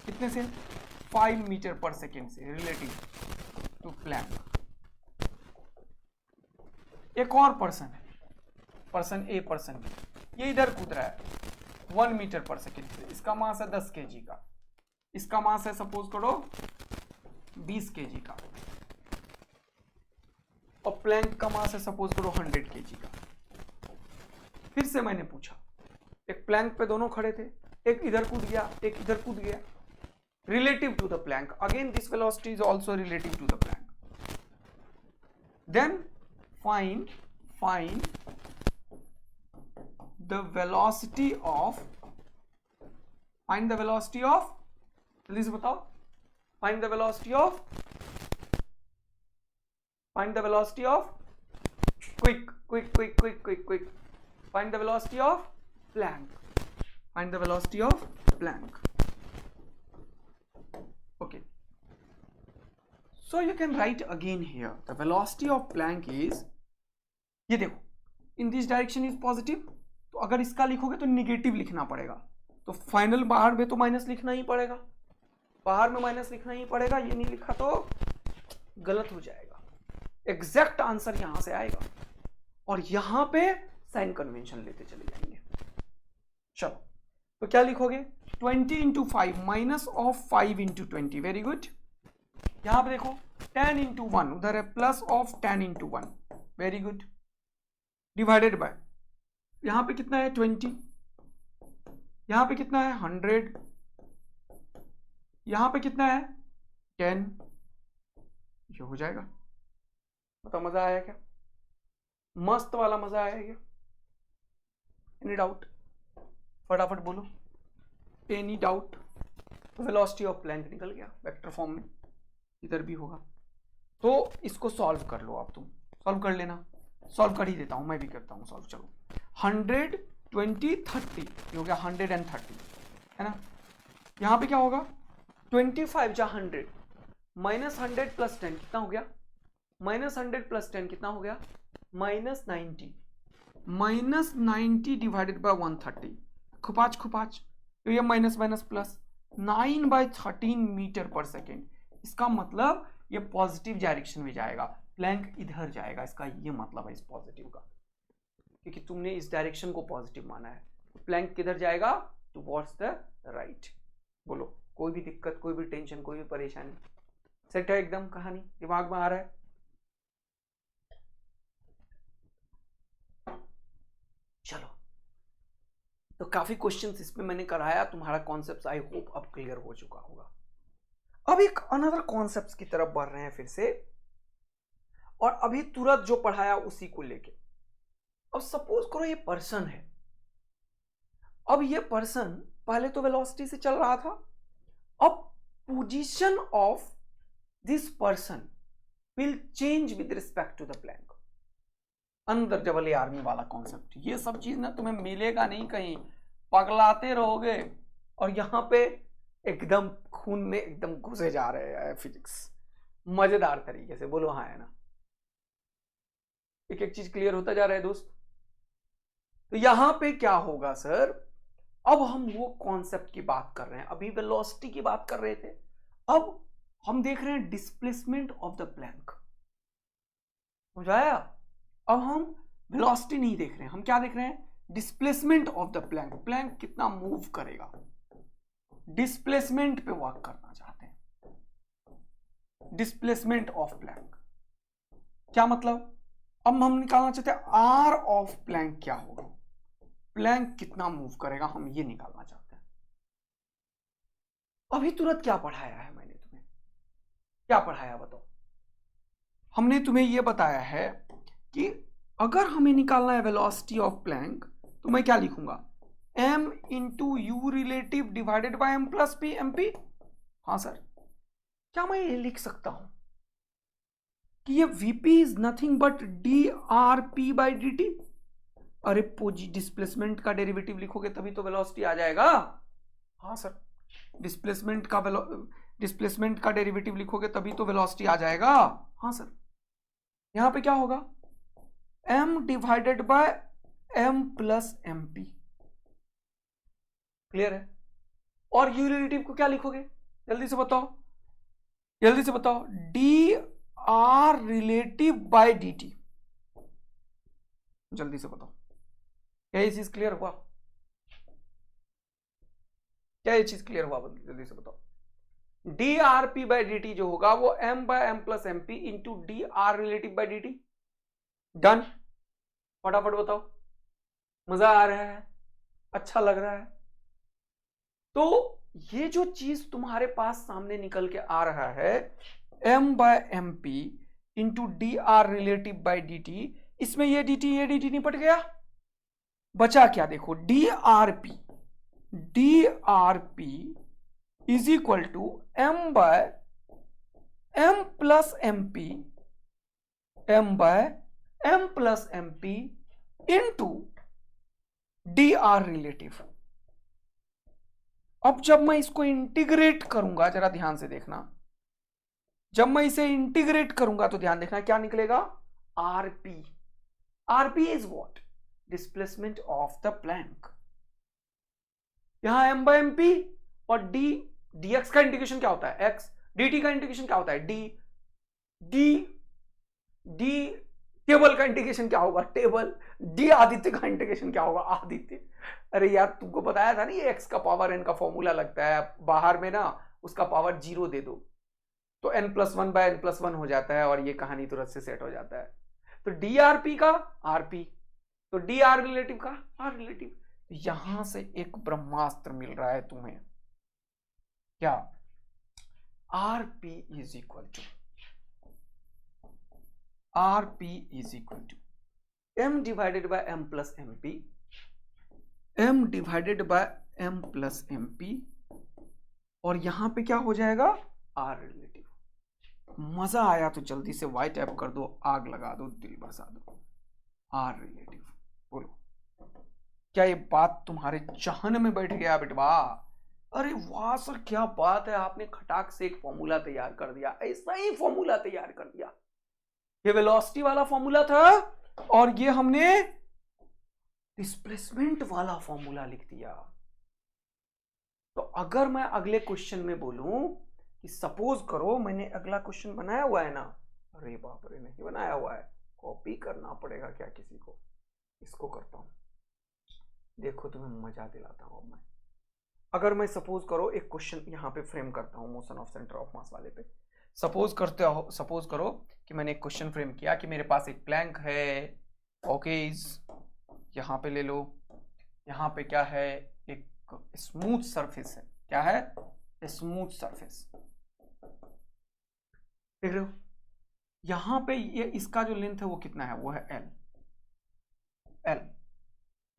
कितने से? 5 मीटर पर सेकेंड से रिलेटिव टू प्लैंक. एक और पर्सन है, पर्सन ए, पर्सन बी, ये इधर कूद रहा है 1 मीटर पर सेकेंड से. इसका मास है 10 kg का, इसका मास है सपोज करो 20 kg का, और प्लैंक का मास है सपोज करो 100 kg का. फिर से मैंने पूछा, एक प्लैंक पे दोनों खड़े थे, एक इधर कूद गया, एक इधर कूद गया, relative to the plank. Again this velocity is also relative to the plank. Then find the velocity of, find the velocity of, जल्दी से बताओ, find the velocity of, find the velocity of, quick, find the velocity of Planck, find the velocity of Planck. Okay, so you can write again here, the velocity of Planck is, ये देखो, in this direction is positive, तो अगर इसका लिखोगे तो निगेटिव लिखना पड़ेगा. तो फाइनल बाहर में तो माइनस लिखना ही पड़ेगा, बाहर में माइनस लिखना ही पड़ेगा. ये नहीं लिखा तो गलत हो जाएगा. एग्जैक्ट आंसर यहां से आएगा और यहां पे साइन कन्वेंशन लेते चले जाएंगे. चलो, तो क्या लिखोगे? 20 into 5 minus of 5 into 20. Very good. यहां पे देखो 10 इंटू 1, उधर है plus of 10 into 1. Very good. Divided by, यहां पे कितना है 20, यहां पे कितना है 100, यहां पे कितना है 10. ये हो जाएगा. बताओ मजा आया क्या? मस्त वाला मजा आया क्या? Any doubt? फटाफट बोलो, any doubt? Velocity of Planck निकल गया वेक्टर फॉर्म में, इधर भी होगा. तो इसको सॉल्व कर लो. आप तुम सॉल्व कर लेना, सॉल्व कर ही देता हूं, मैं भी करता हूं सॉल्व. चलो, 100 20 30 ये हो गया 130, है ना. यहां पे क्या होगा? 25 जा 100 माइनस 100 प्लस 10 कितना हो गया? माइनस 100 प्लस 10 कितना हो गया? माइनस 90. माइनस 90 डिवाइडेड बाय 130, खुपाच, तो ये माइनस माइनस प्लस 9/13 मीटर पर सेकेंड. इसका मतलब ये पॉजिटिव डायरेक्शन में जाएगा, प्लैंक इधर जाएगा. इसका ये मतलब है इस पॉजिटिव का, क्योंकि तुमने इस डायरेक्शन को पॉजिटिव माना है. प्लैंक किधर जाएगा? Towards the right. बोलो, कोई भी दिक्कत, कोई भी टेंशन, कोई भी परेशानी? सेट है एकदम? कहानी दिमाग में आ रहा है? चलो, तो काफी क्वेश्चंस इसमें मैंने कराया. तुम्हारा कॉन्सेप्ट आई होप अब क्लियर हो चुका होगा. अब एक अनदर कॉन्सेप्ट की तरफ बढ़ रहे हैं फिर से, और अभी तुरंत जो पढ़ाया उसी को लेके. अब सपोज करो ये पर्सन है. अब ये पर्सन पहले तो वेलोसिटी से चल रहा था. अब position of this person will change with respect to the plank. अंदर जबले आर्मी वाला कॉन्सेप्ट. ये सब चीज ना तुम्हें मिलेगा नहीं कहीं, पगलाते रहोगे और यहां पे एकदम खून में एकदम घुसे जा रहे हैं फिजिक्स मजेदार तरीके से. बोलो हाँ, है ना? एक एक चीज क्लियर होता जा रहा है दोस्त. तो यहां पे क्या होगा सर? अब हम वो कॉन्सेप्ट की बात कर रहे हैं, अभी वेलोसिटी की बात कर रहे थे, अब हम देख रहे हैं डिस्प्लेसमेंट ऑफ द प्लैंक. समझाया? अब हम वेलोसिटी नहीं देख रहे हैं, हम क्या देख रहे हैं? Displacement of the plank. Plank कितना मूव करेगा, डिस्प्लेसमेंट पे वर्क करना चाहते हैं. Displacement of plank. क्या मतलब? अब हम निकालना चाहते हैं आर ऑफ प्लैंक क्या होगा, प्लैंक कितना मूव करेगा, हम ये निकालना चाहते हैं। अभी तुरंत क्या पढ़ाया है मैंने तुम्हें, क्या पढ़ाया बताओ? हमने तुम्हें ये बताया है कि अगर हमें निकालना है वेलोसिटी ऑफ प्लैंक तो मैं क्या लिखूंगा, m into u relative divided by m plus P M P. हाँ सर, क्या मैं ये लिख सकता हूं कि ये vp is nothing but D R P by D T? अरे डिस्प्लेसमेंट का डेरिवेटिव लिखोगे तभी तो वेलोसिटी आ जाएगा। हाँ सर, डिस्प्लेसमेंट का डेरिवेटिव लिखोगे तभी तो वेलोसिटी आ जाएगा। हाँ सर, यहां पे क्या होगा, m divided by m plus M P. Clear है? और यू रिलेटिव को क्या लिखोगे, जल्दी से बताओ, जल्दी से बताओ, D R relative by D T. जल्दी से बताओ, क्या ये चीज क्लियर हुआ? क्या ये चीज क्लियर हुआ? जल्दी से बताओ। D R P by D T जो होगा वो m by M plus M P into D R relative by D T. Done. फटाफट बताओ, मजा आ रहा है, अच्छा लग रहा है? तो ये जो चीज तुम्हारे पास सामने निकल के आ रहा है m by M P into D R relative by D T, इसमें ये डी टी निपट गया, बचा क्या? देखो, D R P is equal to m by m plus M P, m by m plus M P into D R relative. अब जब मैं इसको इंटीग्रेट करूंगा, जरा ध्यान से देखना, जब मैं इसे इंटीग्रेट करूंगा तो ध्यान देखना क्या निकलेगा, RP. RP is what, displacement of the Planck. यहां m बाय एम पी और dx का इंटीग्रेशन क्या होता है, x, dt का इंटीग्रेशन क्या होता है, d टेबल का इंटीग्रेशन क्या होगा, टेबल, डी आदित्य का इंटीग्रेशन क्या होगा, आदित्य। अरे यार, तुमको बताया था ना ये x का पावर n का फॉर्मूला लगता है, बाहर में ना उसका पावर 0 दे दो तो n plus one by n plus one हो जाता है और ये कहानी तुरंत से सेट हो जाता है। तो डी आर पी का rp, तो डी आर रिलेटिव का r रिलेटिव। यहां से एक ब्रह्मास्त्र मिल रहा है तुम्हें, क्या, rp is equal to m divided by m plus M P, m divided by m plus M P, और यहां पे क्या हो जाएगा, r रिलेटिव। मजा आया तो जल्दी से y टैप कर दो, आग लगा दो, दिल बरसा दो, r रिलेटिव। बोलो, क्या ये बात तुम्हारे जहन में बैठ गया बेटवा? अरे वाह सर, क्या बात है, आपने खटाक से एक फॉर्मूला तैयार कर दिया, ऐसा ही फॉर्मूला तैयार कर दिया। ये वेलोसिटी वाला फॉर्मूला था और ये हमने डिस्प्लेसमेंट वाला फॉर्मूला लिख दिया। तो अगर मैं अगले क्वेश्चन में बोलूं कि सपोज करो मैंने अगला क्वेश्चन बनाया हुआ है ना, अरे बाप रे, नहीं बनाया हुआ है, कॉपी करना पड़ेगा क्या किसी को, इसको करता हूं, देखो तुम्हें मजा दिलाता हूं। अब मैं, अगर मैं सपोज करो एक क्वेश्चन यहां पे फ्रेम करता हूं मोशन ऑफ सेंटर ऑफ मास वाले पे, सपोज करो कि मैंने एक क्वेश्चन फ्रेम किया कि मेरे पास एक प्लैंक है, ओके, यहां पे ले लो, यहां पे क्या है, एक स्मूथ सरफेस है, क्या है, स्मूथ सरफेस, देख रहे हो? यहां पे ये इसका जो लेंथ है वो कितना है, वो है एल।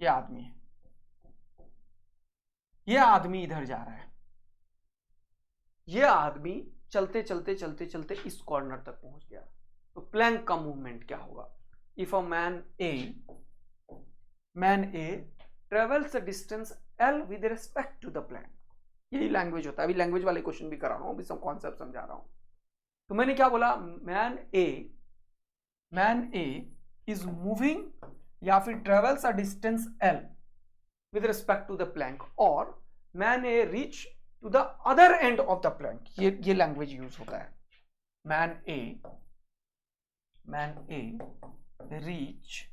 ये आदमी है, ये आदमी इधर जा रहा है, ये आदमी चलते चलते चलते चलते इस कॉर्नर तक पहुंच गया। तो प्लैंक का मूवमेंट क्या होगा, if a man A travels a distance L with respect to the plank. यही लैंग्वेज होता है, अभी लैंग्वेज वाले क्वेश्चन भी करा रहा हूं, अभी सब कॉन्सेप्ट समझा रहा हूं। तो मैंने क्या बोला, मैन ए इज मूविंग या फिर travels a distance L with respect to the plank, और man a reach to the other end of the plank, ये लैंग्वेज यूज होता है। Man a reach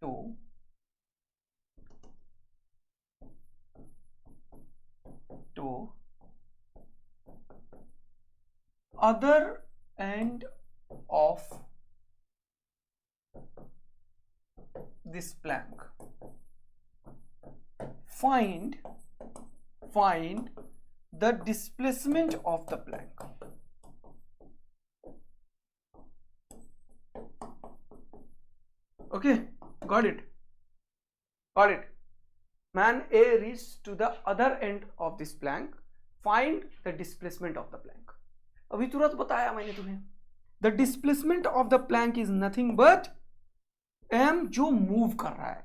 to other end of this plank. Find the displacement of the plank. Okay, got it. Man A reached to the other end of this plank. Find the displacement of the plank. अभी तुरंत बताया मैंने तुम्हें. The displacement of the plank is nothing but m जो मूव कर रहा है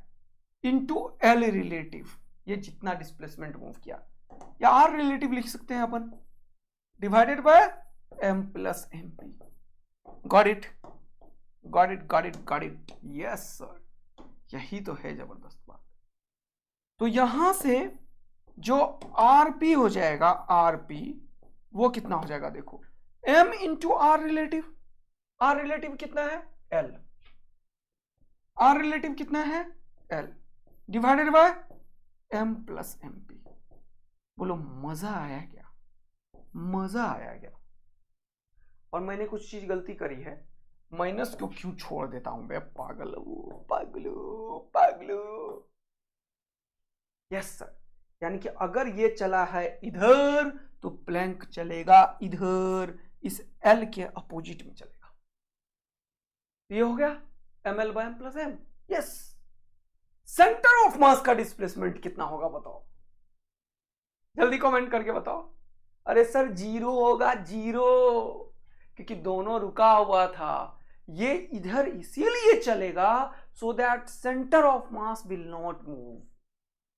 into l relative. ये जितना डिस्प्लेसमेंट मूव किया, या r रिलेटिव लिख सकते हैं अपन, divided by m plus mp. Got it. Yes sir, यही तो है जबरदस्त बात. तो यहां से जो rp हो जाएगा, rp वो कितना हो जाएगा, देखो m इंटू r रिलेटिव कितना है, l. r रिलेटिव कितना है, l, divided by m plus mp. बोलो मजा आया क्या, मजा आया क्या. और मैंने कुछ चीज गलती करी है, माइनस को क्यों छोड़ देता हूं मैं, पागलो. यस सर, यानी कि अगर ये चला है इधर तो प्लैंक चलेगा इधर, इस L के अपोजिट में चलेगा. ये हो गया ml by m plus m. Yes, centre of mass का डिस्प्लेसमेंट कितना होगा बताओ, जल्दी कमेंट करके बताओ. अरे सर 0 होगा, 0, क्योंकि दोनों रुका हुआ था. ये इधर इसीलिए चलेगा so that center of mass will not move.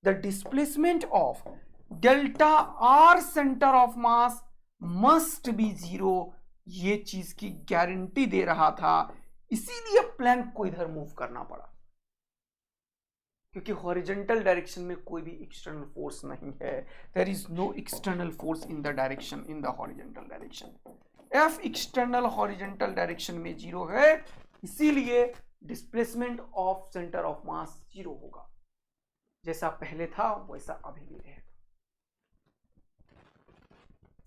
The displacement of delta r center of mass must be 0. ये चीज की गारंटी दे रहा था, इसीलिए प्लैंक को इधर मूव करना पड़ा, क्योंकि हॉरिजॉन्टल डायरेक्शन में कोई भी एक्सटर्नल फोर्स नहीं है. There is no external force in the direction, in the horizontal direction. F external horizontal direction में 0 है, इसीलिए displacement of centre of mass 0 होगा. जैसा पहले था वैसा अभी भी रहेगा.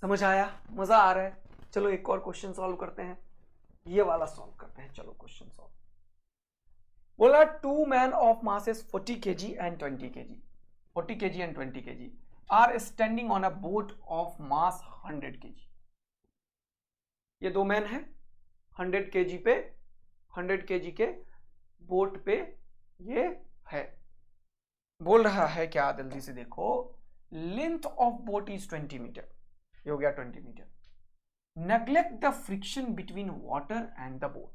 समझ आया, मजा आ रहा है. चलो एक और क्वेश्चन सॉल्व करते हैं, ये वाला सॉल्व करते हैं. चलो क्वेश्चन सॉल्व. बोला 2 men of masses 40 kg and 20 kg, 40 kg and 20 kg are standing on a boat of mass 100 kg. ये 2 मैन है 100 kg पे, 100 kg के बोट पे ये है. बोल रहा है क्या, जल्दी से देखो. Length of boat is 20 metre, ये हो गया 20 metre. Neglect the friction between water and the boat.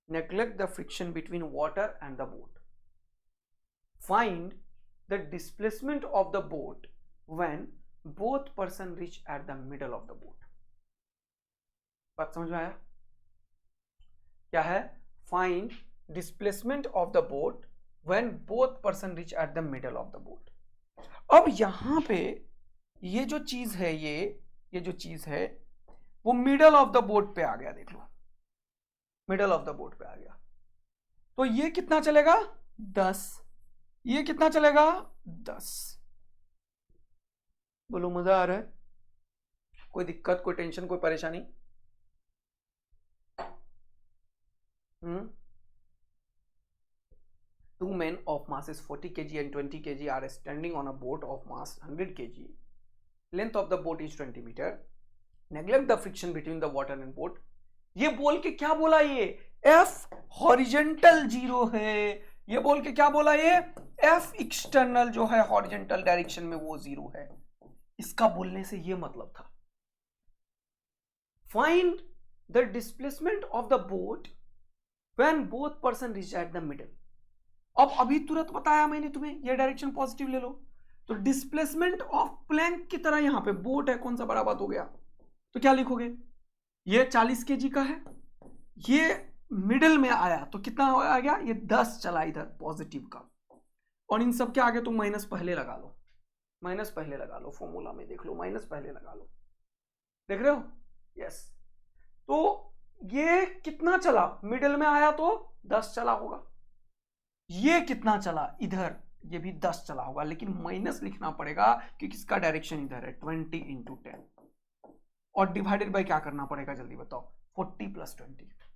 Neglect the friction between water and the boat. Find the displacement of the boat when both person reach at the middle of the boat. बात समझ में आया क्या है? Find displacement of the boat when both person reach at the middle of the boat. अब यहां पे ये जो चीज है, ये जो चीज है वो मिडल ऑफ द बोट पे आ गया. देख लो, मिडल ऑफ द बोट पे आ गया. तो ये कितना चलेगा, 10. ये कितना चलेगा, 10. बोलो मजा आ रहा है, कोई दिक्कत, कोई टेंशन, कोई परेशानी? 2 men of masses 40 kg and 20 kg are standing on a boat of mass 100 kg. Length of the boat is 20 meter. Neglect the friction between the water and boat. ये बोल के क्या बोला, ये F हॉरिजॉन्टल 0 है. ये बोल के क्या बोला, ये F एक्सटर्नल जो है हॉरिजॉन्टल डायरेक्शन में वो 0 है. इसका बोलने से ये मतलब था, find the displacement of the boat when both person reach at the middle. अब अभी तुरंत बताया मैंने तुम्हें, ये डायरेक्शन पॉजिटिव ले लो. तो डिस्प्लेसमेंट ऑफ प्लैंक की तरह यहां पे बोट है, कौन सा बड़ा बात हो गया, तो क्या लिखोगे, ये 40 kg का है, ये मिडिल में आया तो कितना आ गया, ये 10 चला इधर पॉजिटिव का. और इन सब के आगे तुम माइनस पहले लगा लो, माइनस पहले लगा लो, फॉर्मूला में देख लो, माइनस पहले लगा लो. देख रहे हो, यस. तो ये कितना चला, मिडिल में आया तो 10 चला होगा. ये कितना चला इधर, ये भी 10 चला होगा, लेकिन माइनस लिखना पड़ेगा क्योंकि इसका डायरेक्शन इधर है. 20 × 10. और डिवाइडेड बाय क्या करना पड़ेगा जल्दी बताओ, 40 + 20।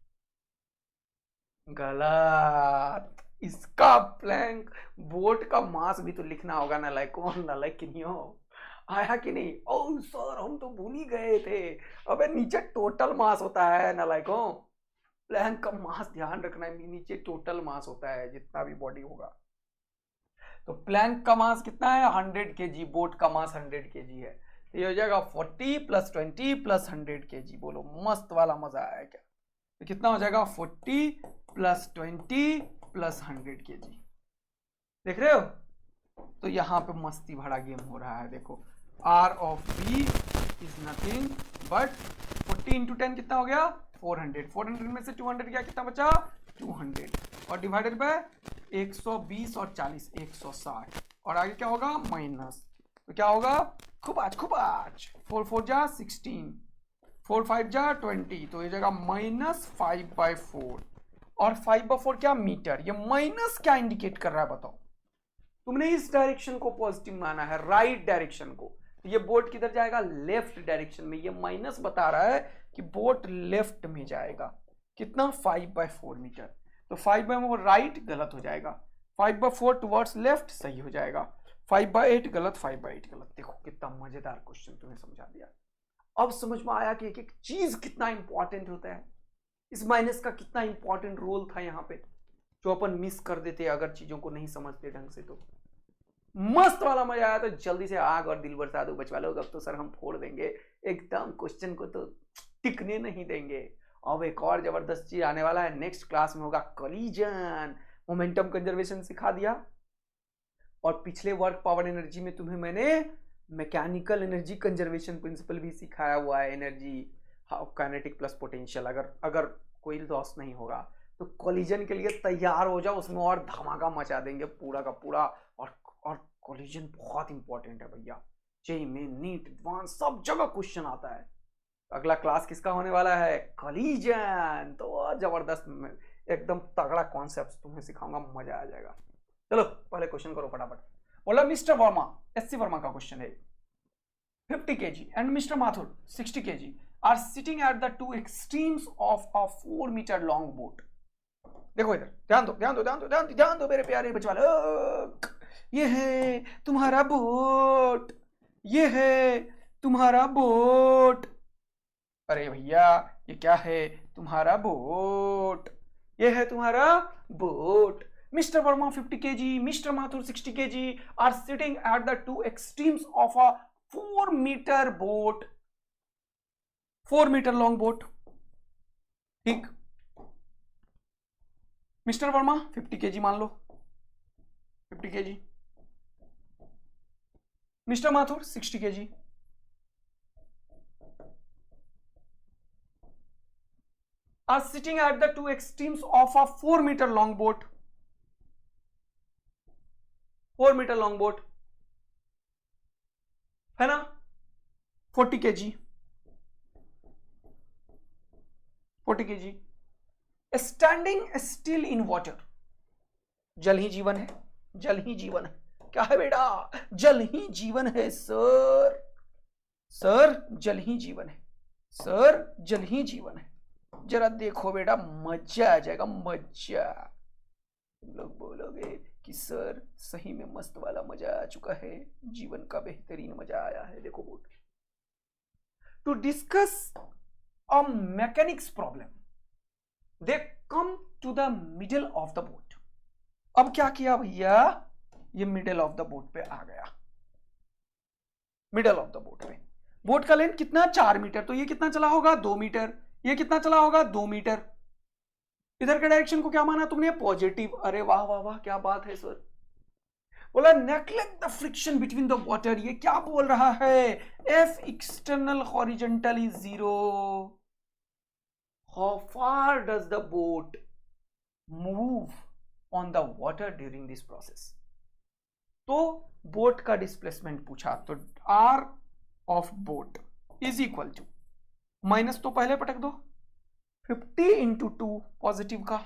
गलत। इसका प्लैंक बोट का मास भी तो लिखना होगा ना, लाइक कौन ना लाइक कि नहीं हो आया कि नहीं। ओ सर हम तो भूल ही गए थे, अबे नीचे टोटल मास होता है ना, लाइक हो प्लैंक का मास ध्यान रखना है, नीचे टोटल मास होता है जितना भी बॉडी होगा। तो प्लैंक का मास कितना है 100 kg, बोट का मास 100 kg है, तो ये हो जाएगा 40 + 20 + 100 kg। बोलो मस्त वाला मजा आया क्या। तो कितना हो जाएगा 40 + 20 + 100 kg। देख रहे हो, तो यहाँ पे मस्ती भरा गेम हो रहा है। देखो R of B is nothing but 40 × 10 कितना हो गया 400, 400 में से 200 गया, कितना बचा 200, और डिवाइडेड बाय 120 और 40 160, और आगे क्या होगा माइनस, तो क्या होगा खूब आज 4 4 जा 16, 4 5 जा 20, तो ये जगह -5/4, और 5/4 क्या मीटर। ये माइनस क्या इंडिकेट कर रहा है बताओ, तुमने इस डायरेक्शन को पॉजिटिव माना है, राइट डायरेक्शन को, तो ये बोट किधर जाएगा लेफ्ट डायरेक्शन में। ये माइनस बता रहा है कि बोट लेफ्ट में जाएगा, कितना 5/4 मीटर। तो 5/4 राइट गलत हो जाएगा, 5/4 टुवर्ड्स लेफ्ट सही हो जाएगा, 5/8 गलत, 5/8 गलत। देखो कितना मजेदार क्वेश्चन तुम्हें समझा दिया। अब समझ में आया कि एक एक चीज कितना इंपॉर्टेंट होता है, इस माइनस का कितना इंपॉर्टेंट रोल था यहाँ पे, जो अपन मिस कर देते अगर चीजों को नहीं समझते ढंग से। तो मस्त वाला मजा आया, तो जल्दी से आग और दिल बरसा दो बचवा लोग, अब तो सर हम फोड़ देंगे एकदम, क्वेश्चन को तो टिकने नहीं देंगे। अब एक और जबरदस्त चीज आने वाला है, नेक्स्ट क्लास में होगा कोलिजन। मोमेंटम कंजर्वेशन सिखा दिया, और पिछले वर्क पावर एनर्जी में तुम्हें मैंने मैकेनिकल एनर्जी कंजर्वेशन प्रिंसिपल भी सिखाया हुआ है, एनर्जी काइनेटिक प्लस पोटेंशियल। अगर कोई लॉस नहीं होगा तो कोलिजन के लिए तैयार हो जाओ, उसमें और धमाका मचा देंगे पूरा का पूरा। और कोलिजन बहुत इंपॉर्टेंट है भैया, जेईई में नीट एडवांस सब जगह क्वेश्चन आता है। अगला क्लास किसका होने वाला है कोलिजन, तो जबरदस्त एकदम तगड़ा कॉन्सेप्ट तुम्हें सिखाऊंगा, मजा आ जाएगा। चलो पहले क्वेश्चन करो फटाफट। बोला मिस्टर वर्मा, एससी वर्मा का क्वेश्चन है, 50 kg and Mr. Mathur 60 kg are sitting at the two extremes of a 4 meter long boat। देखो इधर ध्यान दो ध्यान दो ध्यान दो ध्यान दो ध्यान दो मेरे प्यारे बच्चे वाले, ये है तुम्हारा बोट, ये है तुम्हारा बोट। अरे भैया ये क्या है तुम्हारा बोट, ये है तुम्हारा boat. Mr. Verma 50 kg, Mr. Mathur 60 kg are sitting at the two extremes of a 4 meter boat, 4 meter long boat। ठीक, मिस्टर वर्मा 50 kg मान लो, 50 kg, mister Mathur 60 kg, are sitting at the two extremes of a 4 meter long boat, 4 meter long boat है ना, 40 kg, 40 kg, standing still in water. जल ही जीवन है, जल ही जीवन है। क्या है बेटा, जल ही जीवन है सर, सर जल ही जीवन है, सर जल ही जीवन है। जरा देखो बेटा मजा आ जाएगा, मजा। तुम लोग बोलोगे कि सर सही में मस्त वाला मजा आ चुका है, जीवन का बेहतरीन मजा आया है। देखो boat, to discuss a mechanics problem they come to the middle of the boat. अब क्या किया भैया, ये मिडल ऑफ द बोट पे आ गया, मिडल ऑफ द बोट पे। बोट का लेंथ कितना 4 मीटर, तो ये कितना चला होगा 2 मीटर, ये कितना चला होगा 2 मीटर। इधर के डायरेक्शन को क्या माना तुमने पॉजिटिव। अरे वाह वाह वाह क्या बात है सर। बोला neglect the friction between the water, ये क्या बोल रहा है, F external horizontal is 0। How far does the boat move on the water during this process. तो बोट का डिस्प्लेसमेंट पूछा, तो R of boat is equal to, minus तो पहले पटक दो, 50 × 2 पॉजिटिव का,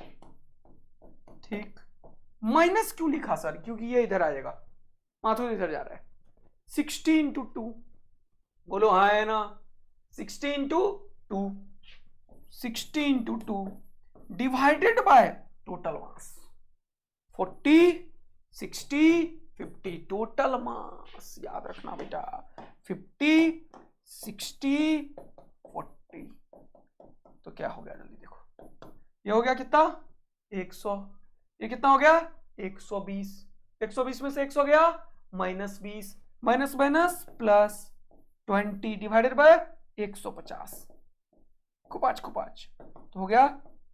ठीक। माइनस क्यों लिखा सर, क्योंकि ये इधर आएगा, माथुर इधर जा रहा है। 60 × 2 बोलो हाँ है ना, 60 into 2, 60 into 2 divided by total mass 40, 60, 50 total mass याद रखना बेटा 50, 60, 40। तो क्या हो गया जल्दी देखो, ये हो गया कितना 100, ये कितना हो गया 120, 120 में से 100 गया -20, minus minus plus 20 divided by 150 खुपाच खुपाच, तो हो गया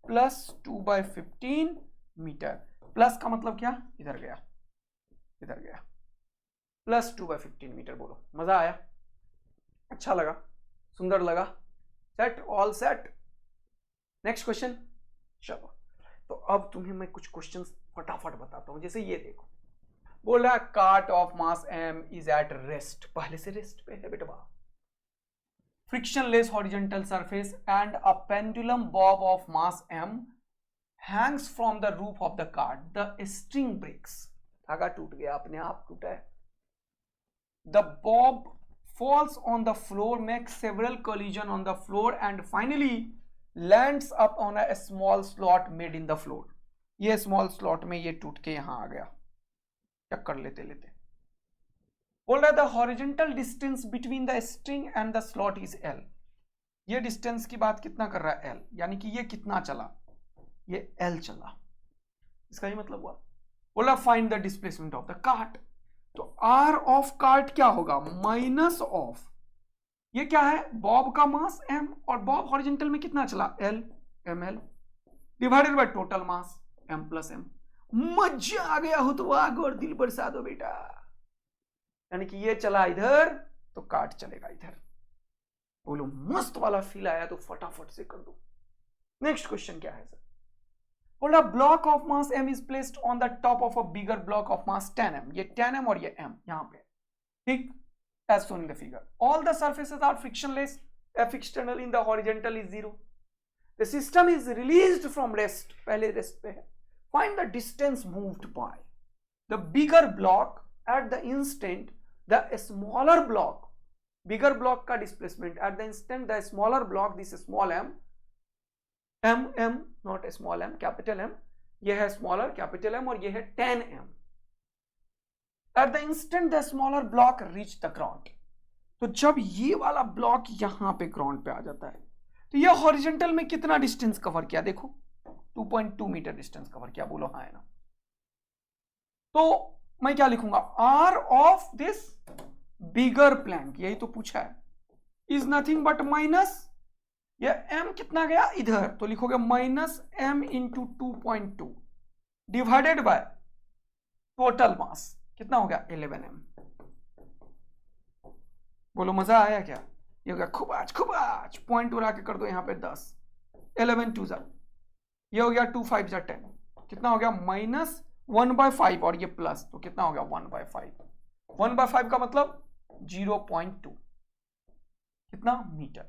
+2/15 मीटर। प्लस का मतलब क्या, इधर गया इधर गया, +2/15 मीटर। बोलो मजा आया, अच्छा लगा, सुंदर लगा, set, all set. Next question. चलो तो अब तुम्हें मैं कुछ क्वेश्चंस फटाफट बताता हूं। जैसे ये देखो, बोल रहा है cart of mass m is at rest, पहले से रेस्ट पे है बेटा। frictionless horizontal surface and a pendulum bob of mass m hangs from the roof of the cart. The string breaks, धागा टूट गया, अपने आप टूटा है। The bob falls on the floor, makes several collision on the floor and finally lands up on a small slot made in the floor. ये small slot में ये टूट के यहां आ गया, टक्कर लेते लेते। बोल रहा है the horizontal distance between the string and the slot is L। ये डिस्टेंस की बात कितना कर रहा है L, यानी कि ये कितना चला, ये L चला, इसका ही मतलब हुआ। बोल रहा find the displacement of the cart, तो R ऑफ कार्ट क्या होगा माइनस ऑफ, ये क्या है बॉब का मास M और बॉब हॉरिजॉन्टल में कितना चला L ml divided by total mass M plus M। मजा आ गया हो तो आग और दिल बरसा दो बेटा, यानी कि ये चला इधर तो काट चलेगा इधर। बोलो मस्त वाला फील आया तो फटाफट से कर दो। नेक्स्ट क्वेश्चन क्या है सर, बोला block of mass m is placed on the top of a bigger block of mass 10m। ये 10m और ये m यहां पे, ठीक, as shown in the figure. All the surfaces are frictionless, F external in the horizontal is 0. The system is released from rest, पहले रेस्ट पे है। Find the distance moved by the bigger block at the instant the smaller block, bigger block का displacement at the instant the smaller block, this small m, m not small m, capital M, ये है smaller capital M और ये है 10m, at the instant the smaller block reach the ground। तो जब ये वाला ब्लॉक यहां पे ग्राउंड पे आ जाता है तो ये हॉरिजॉन्टल में कितना डिस्टेंस कवर किया, देखो 2.2 मीटर डिस्टेंस कवर किया। बोलो हाँ है ना, तो मैं क्या लिखूंगा R of this bigger plank, यही तो पूछा है, इज नथिंग बट माइनस, ये M कितना गया इधर तो लिखोगे -m into 2.2 divided by total mass कितना हो गया 11m। बोलो मजा आया क्या, ये हो गया खुबाच खुबाच, पॉइंट उड़ा के कर दो यहाँ पे 10, 11 2 जा, ये हो गया 2 5 जा 10, कितना हो गया -1/5 और ये प्लस तो कितना हो गया 1/5, 1/5 का मतलब 0.2 कितना मीटर,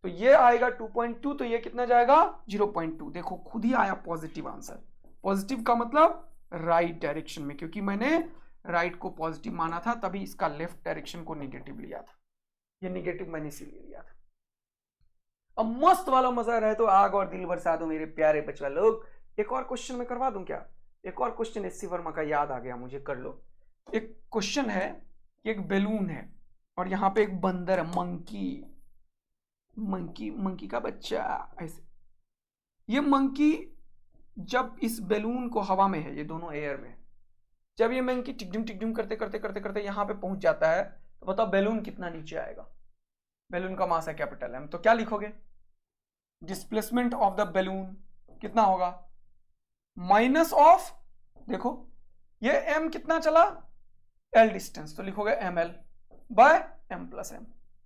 तो ये आएगा 2.2 तो ये कितना जाएगा 0.2। देखो खुद ही आया पॉजिटिव आंसर, पॉजिटिव का मतलब राइट डायरेक्शन में, क्योंकि मैंने राइट को पॉजिटिव माना था तभी इसका लेफ्ट डायरेक्शन को नेगेटिव लिया था, ये नेगेटिव मैंने इसीलिए लिया था। अब मस्त वाला मजा रहे तो आग और दिल बरसा दो मेरे प्यारे बच्चा लोग। एक और क्वेश्चन में करवा दूं क्या, एक और क्वेश्चन एससी वर्मा का याद आ गया मुझे, कर लो। एक क्वेश्चन है, एक बैलून है और यहाँ पे एक बंदर है, मंकी का बच्चा ऐसे। ये मंकी जब इस बैलून को हवा में है, ये दोनों एयर में, जब ये मंकी टिकडिम करते करते करते करते यहाँ पे पहुंच जाता है तो बताओ बैलून कितना नीचे आएगा। बैलून का मास है कैपिटल M, तो क्या लिखोगे डिस्प्लेसमेंट ऑफ द बैलून कितना होगा माइनस ऑफ, देखो ये M कितना चला L डिस्टेंस तो लिखोगे ml by m plus m,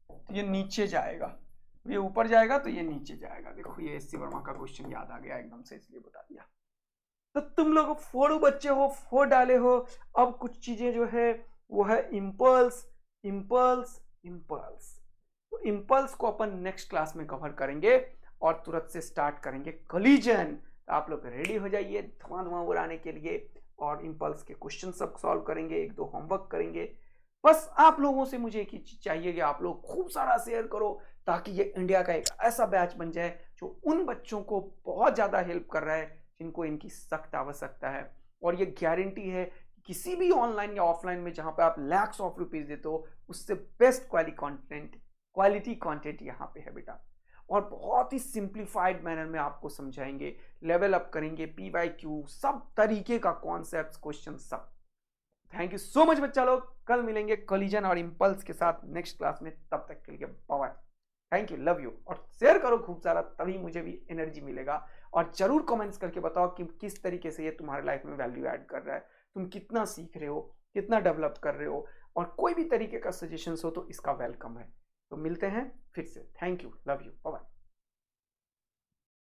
तो ये नीचे जाएगा, ये ऊपर जाएगा तो ये नीचे जाएगा। देखो ये एससी वर्मा का क्वेश्चन याद आ गया एकदम से, इसलिए बता दिया। तो तुम लोग फोड़ू बच्चे हो, फोड़ डाले हो। अब कुछ चीजें जो है वो है इम्पल्स, इम्पल्स, इम्पल्स। तो इम्पल्स को अपन नेक्स्ट क्लास में कवर करेंगे और तुरंत से स्टार्ट करेंगे कोलिजन। तो आप लोग रेडी हो जाइए धुआं धुआं उड़ाने के लिए, और इम्पल्स के क्वेश्चन सब सॉल्व करेंगे, 1-2 होमवर्क करेंगे। बस आप लोगों से मुझे एक ही चीज चाहिए कि आप लोग खूब सारा शेयर करो, ताकि ये इंडिया का एक ऐसा बैच बन जाए जो उन बच्चों को बहुत ज़्यादा हेल्प कर रहा है जिनको इनकी सख्त आवश्यकता है। और ये गारंटी है कि किसी भी ऑनलाइन या ऑफलाइन में जहाँ पे आप लैक्स ऑफ रुपीज़ देते हो, उससे बेस्ट क्वालिटी कंटेंट यहाँ पे है बेटा। और बहुत ही सिंप्लीफाइड मैनर में आपको समझाएंगे, लेवल अप करेंगे, PYQ सब तरीके का कॉन्सेप्ट, क्वेश्चन सब। थैंक यू सो मच बच्चा लोग, कल मिलेंगे कोलिजन और इंपल्स के साथ नेक्स्ट क्लास में, तब तक के लिए bye. Thank you, love you. और शेयर करो खूब सारा, तभी मुझे भी एनर्जी मिलेगा। और जरूर कमेंट्स करके बताओ कि किस तरीके से ये तुम्हारे लाइफ में वैल्यू ऐड कर रहा है, तुम कितना सीख रहे हो, कितना डेवलप कर रहे हो। और कोई भी तरीके का सजेशंस हो तो इसका वेलकम है। तो मिलते हैं फिर से। Thank you, love you, bye.